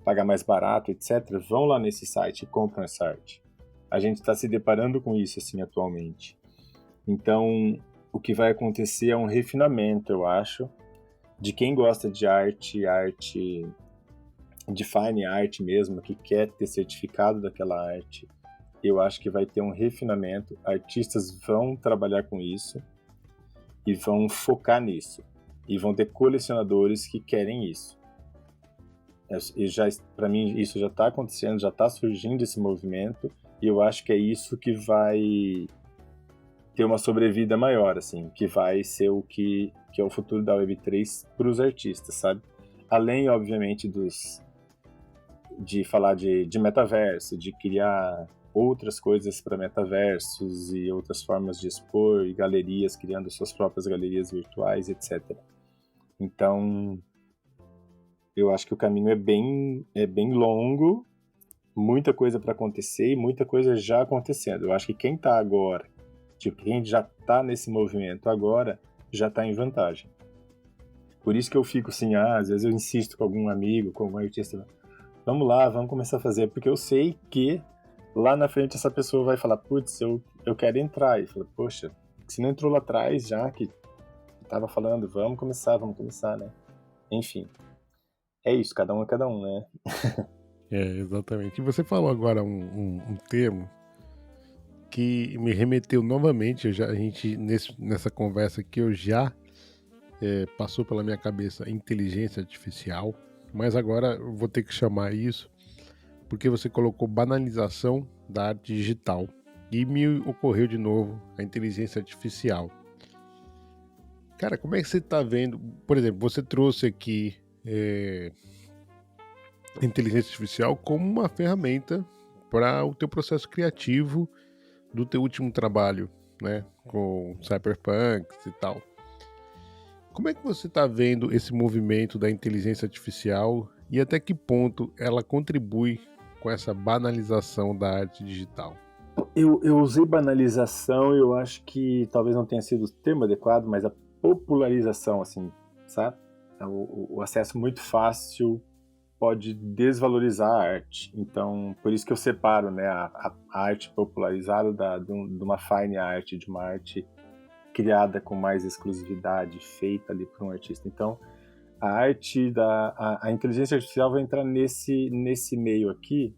pagar mais barato, etc., vão lá nesse site e compram essa arte. A gente está se deparando com isso assim atualmente. Então, o que vai acontecer é um refinamento, eu acho, de quem gosta de arte de fine art mesmo, que quer ter certificado daquela arte. Eu acho que vai ter um refinamento, artistas vão trabalhar com isso e vão focar nisso. E vão ter colecionadores que querem isso. E para mim isso já está acontecendo, já está surgindo esse movimento, e eu acho que é isso que vai ter uma sobrevida maior, assim, que vai ser o que é o futuro da Web3 para os artistas, sabe? Além, obviamente, de falar de metaverso, de criar outras coisas para metaversos e outras formas de expor, e galerias, criando suas próprias galerias virtuais, etc. Então, eu acho que o caminho é bem longo, muita coisa para acontecer e muita coisa já acontecendo. Eu acho que quem está agora, quem já está nesse movimento agora, já está em vantagem. Por isso que eu fico assim, às vezes eu insisto com algum amigo, com algum artista, vamos lá, vamos começar a fazer, porque eu sei que lá na frente essa pessoa vai falar, putz, eu quero entrar. E fala, poxa, se não entrou lá atrás já, que estava falando, vamos começar, né? Enfim, é isso, cada um é cada um, né? Exatamente. E você falou agora um termo que me remeteu novamente, a gente nessa conversa que eu já passou pela minha cabeça inteligência artificial, mas agora eu vou ter que chamar isso porque você colocou banalização da arte digital e me ocorreu de novo a inteligência artificial. Cara, como é que você está vendo? Por exemplo, você trouxe aqui a inteligência artificial como uma ferramenta para o teu processo criativo do teu último trabalho, né, com Cyberpunk e tal. Como é que você está vendo esse movimento da inteligência artificial e até que ponto ela contribui com essa banalização da arte digital? Eu usei banalização, eu acho que talvez não tenha sido o termo adequado, mas a popularização, assim, sabe? O acesso muito fácil pode desvalorizar a arte. Então, por isso que eu separo, né, a arte popularizada de uma fine art, de uma arte criada com mais exclusividade, feita ali por um artista. Então, a arte, a inteligência artificial vai entrar nesse meio aqui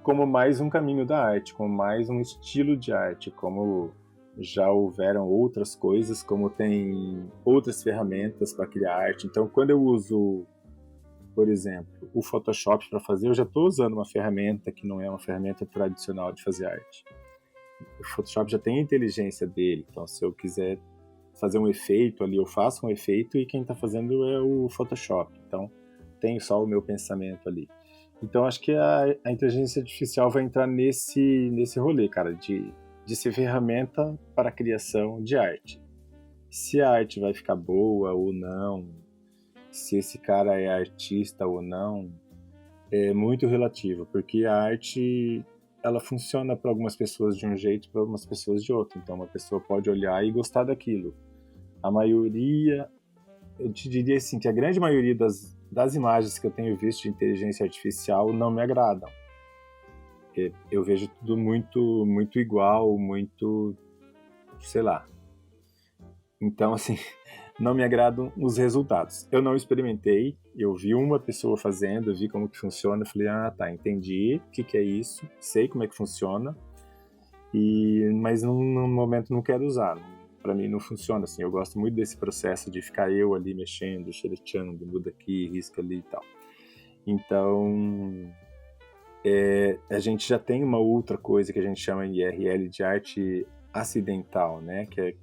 como mais um caminho da arte, como mais um estilo de arte, como já houveram outras coisas, como tem outras ferramentas para criar arte. Então, quando eu uso, por exemplo, o Photoshop para fazer, eu já estou usando uma ferramenta que não é uma ferramenta tradicional de fazer arte. O Photoshop já tem a inteligência dele, então se eu quiser fazer um efeito ali, eu faço um efeito e quem está fazendo é o Photoshop. Então, tem só o meu pensamento ali. Então, acho que a inteligência artificial vai entrar nesse rolê, cara, de ser ferramenta para a criação de arte. Se a arte vai ficar boa ou não, se esse cara é artista ou não, é muito relativo, porque a arte, ela funciona para algumas pessoas de um jeito, para algumas pessoas de outro. Então, uma pessoa pode olhar e gostar daquilo. A maioria, eu te diria assim, que a grande maioria das imagens que eu tenho visto de inteligência artificial não me agradam. Eu vejo tudo muito, muito igual, muito, sei lá. Então, assim, não me agradam os resultados. Eu não experimentei, eu vi uma pessoa fazendo, eu vi como que funciona, falei, tá, entendi o que é isso, sei como é que funciona, mas no momento não quero usar. Para mim não funciona assim. Eu gosto muito desse processo de ficar eu ali mexendo, xereteando, muda aqui, risca ali e tal. Então, a gente já tem uma outra coisa que a gente chama de IRL, de arte acidental, né? Que é,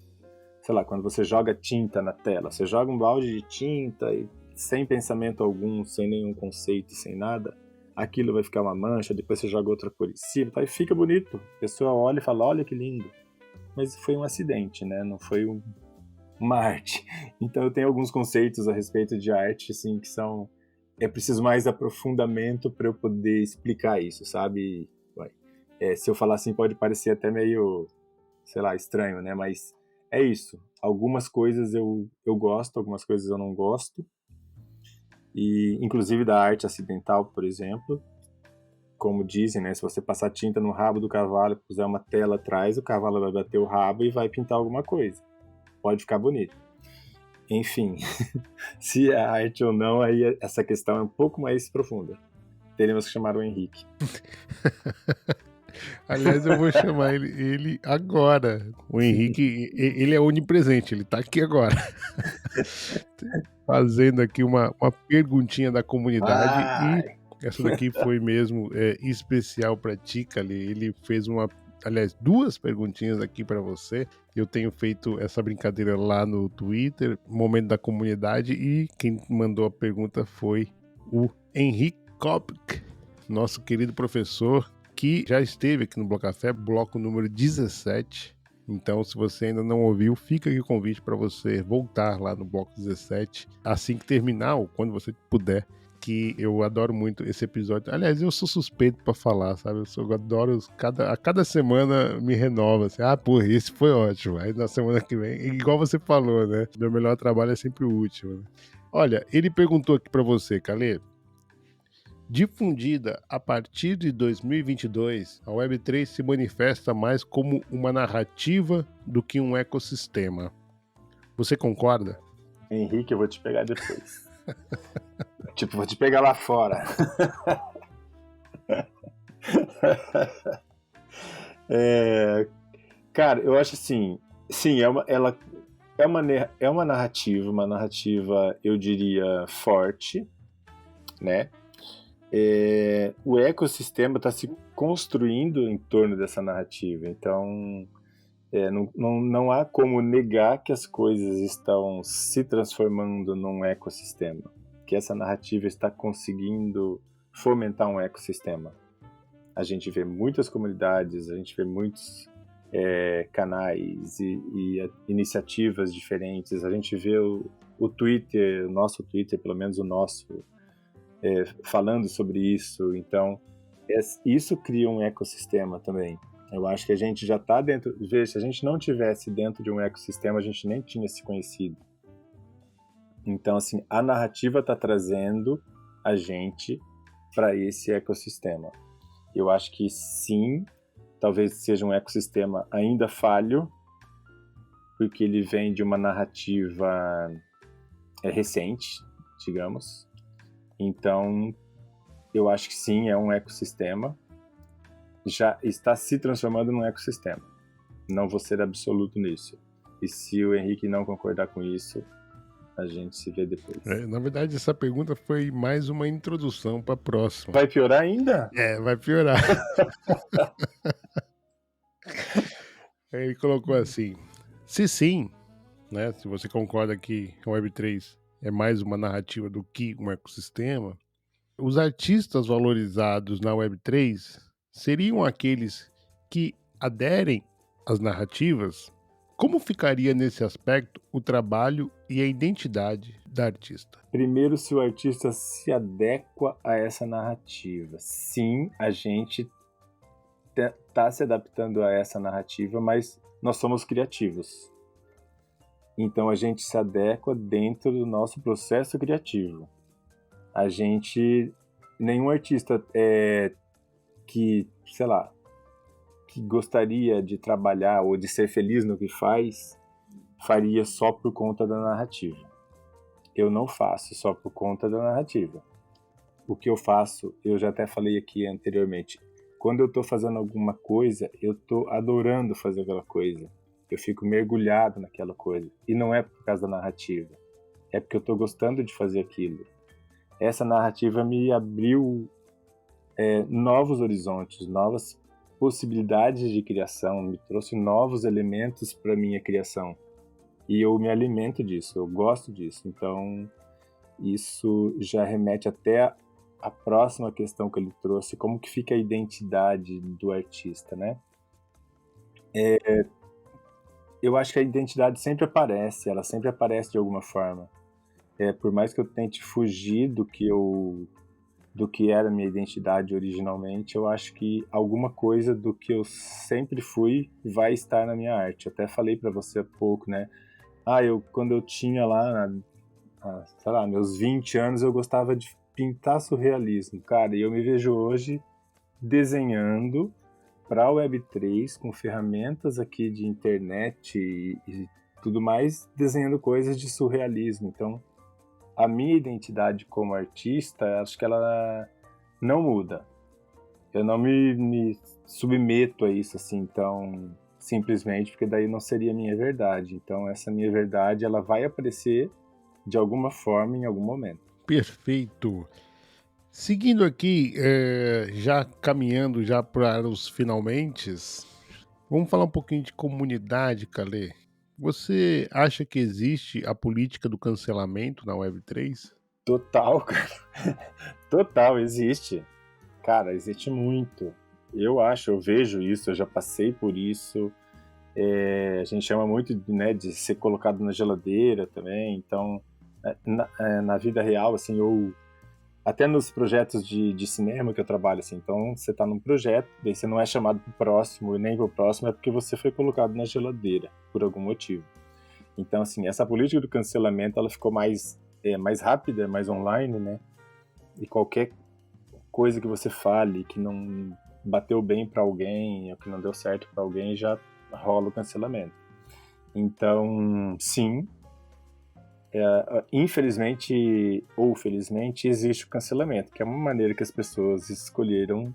sei lá, quando você joga tinta na tela, você joga um balde de tinta e sem pensamento algum, sem nenhum conceito, sem nada, aquilo vai ficar uma mancha, depois você joga outra cor em cima, tá? E fica bonito. A pessoa olha e fala, olha que lindo. Mas foi um acidente, né? Não foi uma arte. Então eu tenho alguns conceitos a respeito de arte, assim, que são... É preciso mais aprofundamento para eu poder explicar isso, sabe? Se eu falar assim pode parecer até meio, sei lá, estranho, né? Mas é isso. Algumas coisas eu gosto, algumas coisas eu não gosto. E inclusive da arte acidental, por exemplo. Como dizem, né? Se você passar tinta no rabo do cavalo e puser uma tela atrás, o cavalo vai bater o rabo e vai pintar alguma coisa. Pode ficar bonito. Enfim, se é arte ou não, aí essa questão é um pouco mais profunda. Teremos que chamar o Henrique. Aliás, eu vou chamar ele agora. O Henrique, ele é onipresente, ele tá aqui agora. Fazendo aqui uma perguntinha da comunidade. E essa daqui foi mesmo especial para ti, Kali. Ele fez duas perguntinhas aqui para você. Eu tenho feito essa brincadeira lá no Twitter, Momento da Comunidade, e quem mandou a pergunta foi o Henrique Kopk, nosso querido professor, que já esteve aqui no Bloco Café, bloco número 17. Então, se você ainda não ouviu, fica aqui o convite para você voltar lá no bloco 17, assim que terminar, ou quando você puder, que eu adoro muito esse episódio. Aliás, eu sou suspeito para falar, sabe? Eu adoro, a cada semana me renova, assim, esse foi ótimo. Aí na semana que vem, igual você falou, né? Meu melhor trabalho é sempre o último. Né? Olha, ele perguntou aqui para você, Calê. Difundida a partir de 2022, a Web3 se manifesta mais como uma narrativa do que um ecossistema. Você concorda? Henrique, eu vou te pegar depois. Vou te pegar lá fora. Cara, eu acho assim, sim, é uma narrativa, eu diria, forte, né? O ecossistema está se construindo em torno dessa narrativa, então não há como negar que as coisas estão se transformando num ecossistema, que essa narrativa está conseguindo fomentar um ecossistema. A gente vê muitas comunidades, a gente vê muitos canais e iniciativas diferentes, a gente vê o Twitter, o nosso Twitter, pelo menos o nosso, falando sobre isso. Então, isso cria um ecossistema também. Eu acho que a gente já está dentro... Veja, se a gente não tivesse dentro de um ecossistema, a gente nem tinha se conhecido. Então, assim, a narrativa está trazendo a gente para esse ecossistema. Eu acho que sim, talvez seja um ecossistema ainda falho, porque ele vem de uma narrativa recente, digamos. Então, eu acho que sim, é um ecossistema. Já está se transformando num ecossistema. Não vou ser absoluto nisso. E se o Henrique não concordar com isso, a gente se vê depois. Na verdade, essa pergunta foi mais uma introdução para a próxima. Vai piorar ainda? Vai piorar. Ele colocou assim: se sim, né, se você concorda que a Web3 é mais uma narrativa do que um ecossistema, os artistas valorizados na Web3 seriam aqueles que aderem às narrativas? Como ficaria nesse aspecto o trabalho e a identidade da artista? Primeiro, se o artista se adequa a essa narrativa. Sim, a gente está se adaptando a essa narrativa, mas nós somos criativos. Então a gente se adequa dentro do nosso processo criativo. A gente, nenhum artista que, sei lá, que gostaria de trabalhar ou de ser feliz no que faz, faria só por conta da narrativa. Eu não faço só por conta da narrativa. O que eu faço, eu já até falei aqui anteriormente, quando eu estou fazendo alguma coisa, eu estou adorando fazer aquela coisa. Eu fico mergulhado naquela coisa. E não é por causa da narrativa. É porque eu estou gostando de fazer aquilo. Essa narrativa me abriu novos horizontes, novas possibilidades de criação, me trouxe novos elementos para a minha criação. E eu me alimento disso, eu gosto disso. Então, isso já remete até a próxima questão que ele trouxe, como que fica a identidade do artista, né? Eu acho que a identidade sempre aparece, ela sempre aparece de alguma forma. Por mais que eu tente fugir do que era a minha identidade originalmente, eu acho que alguma coisa do que eu sempre fui vai estar na minha arte. Eu até falei para você há pouco, né? Quando eu tinha lá, sei lá, meus 20 anos, eu gostava de pintar surrealismo, cara, e eu me vejo hoje desenhando para a Web3 com ferramentas aqui de internet e tudo mais, desenhando coisas de surrealismo. Então, a minha identidade como artista, acho que ela não muda. Eu não me submeto a isso assim, então, simplesmente, porque daí não seria minha verdade. Então, essa minha verdade, ela vai aparecer de alguma forma em algum momento. Perfeito. Seguindo aqui, já caminhando já para os finalmentes, vamos falar um pouquinho de comunidade, Calê. Você acha que existe a política do cancelamento na Web3? Total, cara. Total, existe. Cara, existe muito. Eu vejo isso, eu já passei por isso. A gente chama muito, né, de ser colocado na geladeira também. Então, na vida real, assim, ou até nos projetos de cinema que eu trabalho, assim. Então, você está num projeto, daí você não é chamado pro próximo e nem pro próximo, é porque você foi colocado na geladeira, por algum motivo. Então, assim, essa política do cancelamento, ela ficou mais rápida, mais online, né? E qualquer coisa que você fale que não bateu bem para alguém, ou que não deu certo para alguém, já rola o cancelamento. Então, sim, infelizmente ou felizmente, existe o cancelamento, que é uma maneira que as pessoas escolheram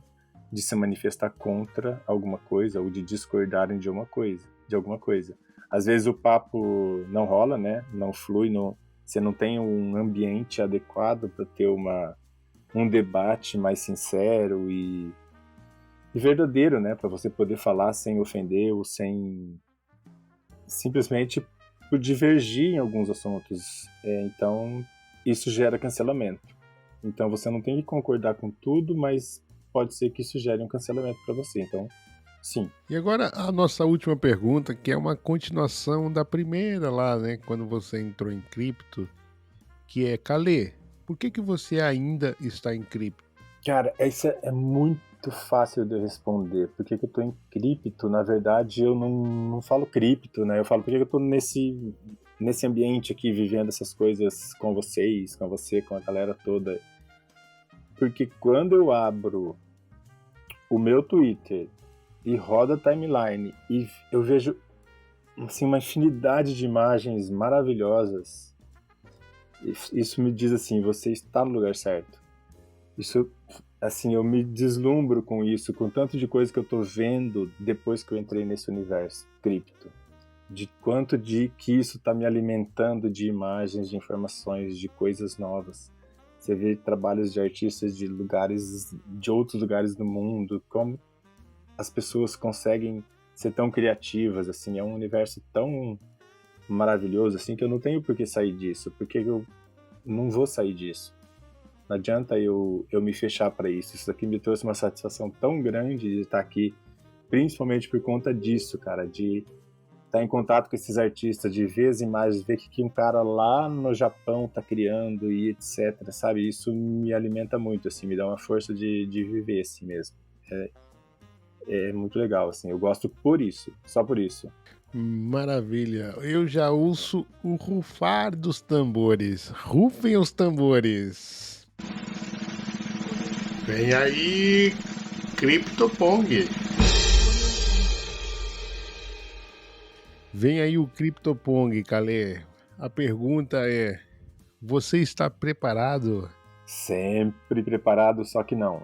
de se manifestar contra alguma coisa ou de discordarem de alguma coisa. Às vezes o papo não rola, né? Não flui, você não tem um ambiente adequado para ter um debate mais sincero e verdadeiro, né? Para você poder falar sem ofender ou sem simplesmente por divergir em alguns assuntos. Então, isso gera cancelamento. Então, você não tem que concordar com tudo, mas pode ser que isso gere um cancelamento para você. Então, sim. E agora a nossa última pergunta, que é uma continuação da primeira lá, né? Quando você entrou em cripto, que é, Calê, por que você ainda está em cripto? Cara, isso é muito fácil de eu responder. Por que eu tô em cripto? Na verdade, eu não falo cripto, né? Eu falo por que eu tô nesse ambiente aqui, vivendo essas coisas com vocês, com você, com a galera toda. porque quando eu abro o meu Twitter e roda a timeline e eu vejo assim, uma infinidade de imagens maravilhosas, isso me diz assim, você está no lugar certo. Isso, assim, eu me deslumbro com isso, com tanto de coisa que eu tô vendo depois que eu entrei nesse universo cripto. De quanto de que isso tá me alimentando de imagens, de informações, de coisas novas. Você vê trabalhos de artistas de lugares, de outros lugares do mundo, como as pessoas conseguem ser tão criativas, assim, é um universo tão maravilhoso, assim, que eu não tenho por que sair disso, porque eu não vou sair disso. Não adianta eu me fechar para isso. Isso aqui me trouxe uma satisfação tão grande de estar aqui, principalmente por conta disso, cara, de estar em contato com esses artistas, de ver as imagens, ver que um cara lá no Japão tá criando e etc, sabe? Isso me alimenta muito, assim, me dá uma força de viver assim mesmo. É muito legal, assim, eu gosto por isso, só por isso. Maravilha. Eu já ouço o rufar dos tambores. Rufem os tambores. Vem aí, CryptoPong. Vem aí o CryptoPong, Calê. A pergunta é: você está preparado? Sempre preparado, só que não.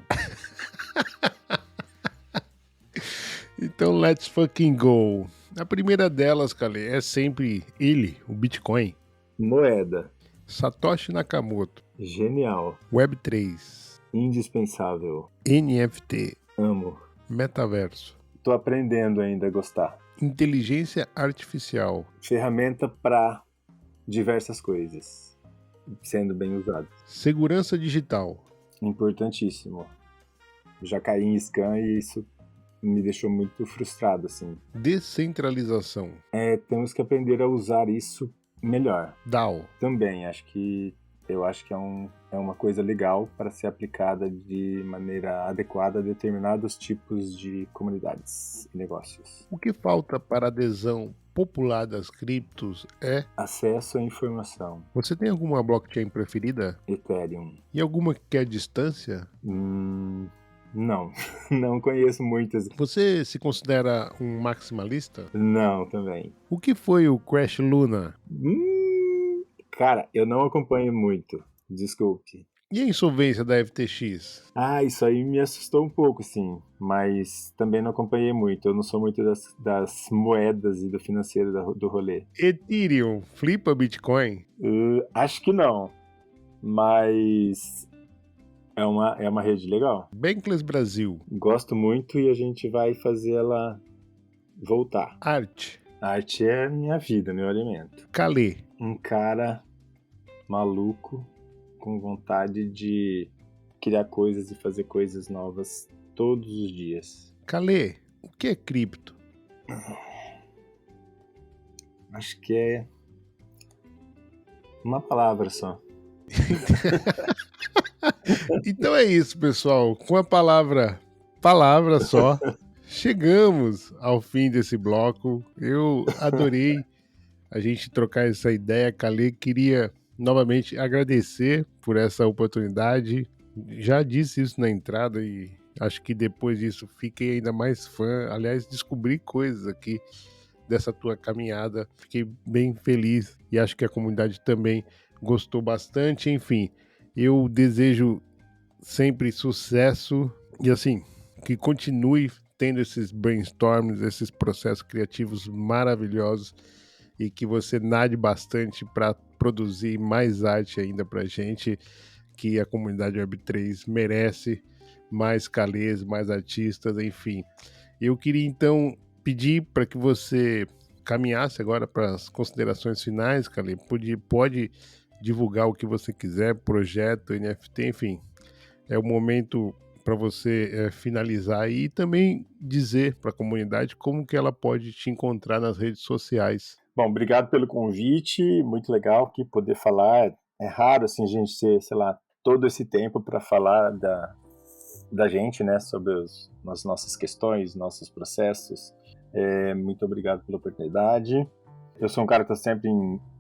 Então let's fucking go. A primeira delas, Calê, é sempre ele, o Bitcoin. Moeda. Satoshi Nakamoto. Genial. Web3. Indispensável. NFT. Amo. Metaverso. Tô aprendendo ainda a gostar. Inteligência artificial. Ferramenta para diversas coisas, sendo bem usado. Segurança digital. Importantíssimo. Já caí em scam e isso me deixou muito frustrado, assim. Descentralização. Temos que aprender a usar isso melhor. DAO. Também, eu acho que é uma coisa legal para ser aplicada de maneira adequada a determinados tipos de comunidades e negócios. O que falta para a adesão popular das criptos é... Acesso à informação. Você tem alguma blockchain preferida? Ethereum. E alguma que quer distância? Não, não conheço muitas. Você se considera um maximalista? Não, também. O que foi o Crash Luna? Cara, eu não acompanho muito, desculpe. E a insolvência da FTX? Isso aí me assustou um pouco, sim, mas também não acompanhei muito. Eu não sou muito das moedas e do financeiro do rolê. Ethereum flipa Bitcoin? Acho que não, mas é uma rede legal. Bankless Brasil. Gosto muito e a gente vai fazer ela voltar. Arte. A arte é minha vida, meu alimento. Calê. Um cara maluco com vontade de criar coisas e fazer coisas novas todos os dias. Calê, o que é cripto? Acho que é uma palavra só. Então é isso, pessoal. Com a palavra só, chegamos ao fim desse bloco. Eu adorei a gente trocar essa ideia. Calê, queria novamente agradecer por essa oportunidade. Já disse isso na entrada e acho que depois disso fiquei ainda mais fã. Aliás, descobri coisas aqui dessa tua caminhada. Fiquei bem feliz e acho que a comunidade também gostou bastante. Enfim, eu desejo sempre sucesso e assim, que continue tendo esses brainstorms, esses processos criativos maravilhosos e que você nade bastante para produzir mais arte ainda pra gente, que a comunidade Web3 merece mais calês, mais artistas, enfim. Eu queria então pedir para que você caminhasse agora para as considerações finais, Calê. Pode divulgar o que você quiser, projeto, NFT, enfim. É o momento para você finalizar e também dizer para a comunidade como que ela pode te encontrar nas redes sociais. Bom, obrigado pelo convite, muito legal aqui poder falar. É raro assim a gente ter, sei lá, todo esse tempo para falar da gente, né, sobre as nossas questões, nossos processos. Muito obrigado pela oportunidade. Eu sou um cara que está sempre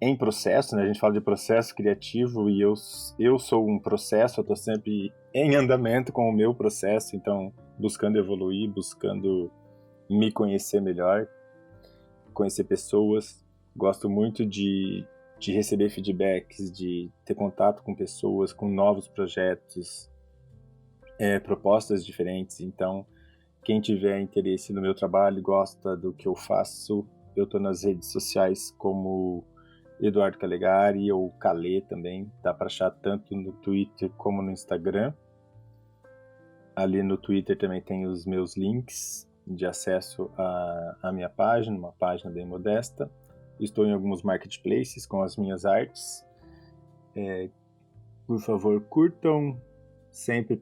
em processo, né? A gente fala de processo criativo e eu sou um processo, eu estou sempre em andamento com o meu processo, então buscando evoluir, buscando me conhecer melhor, conhecer pessoas. Gosto muito de receber feedbacks, de ter contato com pessoas, com novos projetos, propostas diferentes. Então, quem tiver interesse no meu trabalho, gosta do que eu faço, eu estou nas redes sociais como Eduardo Calegari ou Calê também. Dá para achar tanto no Twitter como no Instagram. Ali no Twitter também tem os meus links de acesso à minha página, uma página bem modesta. Estou em alguns marketplaces com as minhas artes. Por favor, curtam, sempre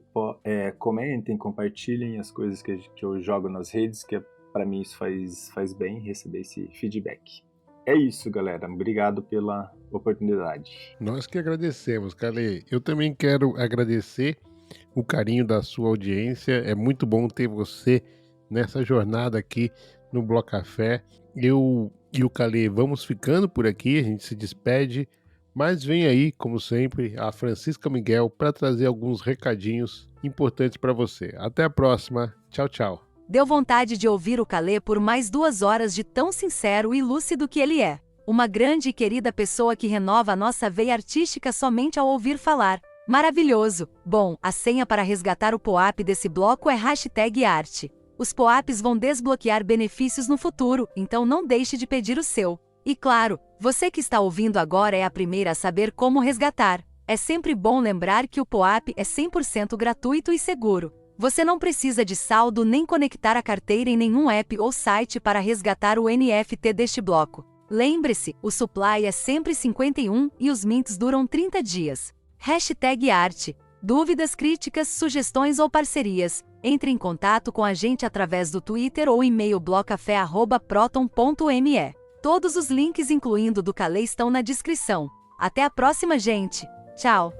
comentem, compartilhem as coisas que eu jogo nas redes, que para mim isso faz bem, receber esse feedback. É isso, galera. Obrigado pela oportunidade. Nós que agradecemos, Calê. Eu também quero agradecer o carinho da sua audiência. É muito bom ter você nessa jornada aqui no Bloco Café. Eu e o Calê vamos ficando por aqui, a gente se despede, mas vem aí, como sempre, a Francisca Miguel para trazer alguns recadinhos importantes para você. Até a próxima. Tchau, tchau. Deu vontade de ouvir o Calê por mais 2 horas de tão sincero e lúcido que ele é. Uma grande e querida pessoa que renova a nossa veia artística somente ao ouvir falar. Maravilhoso! Bom, a senha para resgatar o POAP desse bloco é #arte. Os POAPs vão desbloquear benefícios no futuro, então não deixe de pedir o seu. E claro, você que está ouvindo agora é a primeira a saber como resgatar. É sempre bom lembrar que o POAP é 100% gratuito e seguro. Você não precisa de saldo nem conectar a carteira em nenhum app ou site para resgatar o NFT deste bloco. Lembre-se, o supply é sempre 51 e os mints duram 30 dias. #arte. Dúvidas, críticas, sugestões ou parcerias? Entre em contato com a gente através do Twitter ou e-mail blocafé@proton.me. Todos os links, incluindo do Calê, estão na descrição. Até a próxima, gente! Tchau!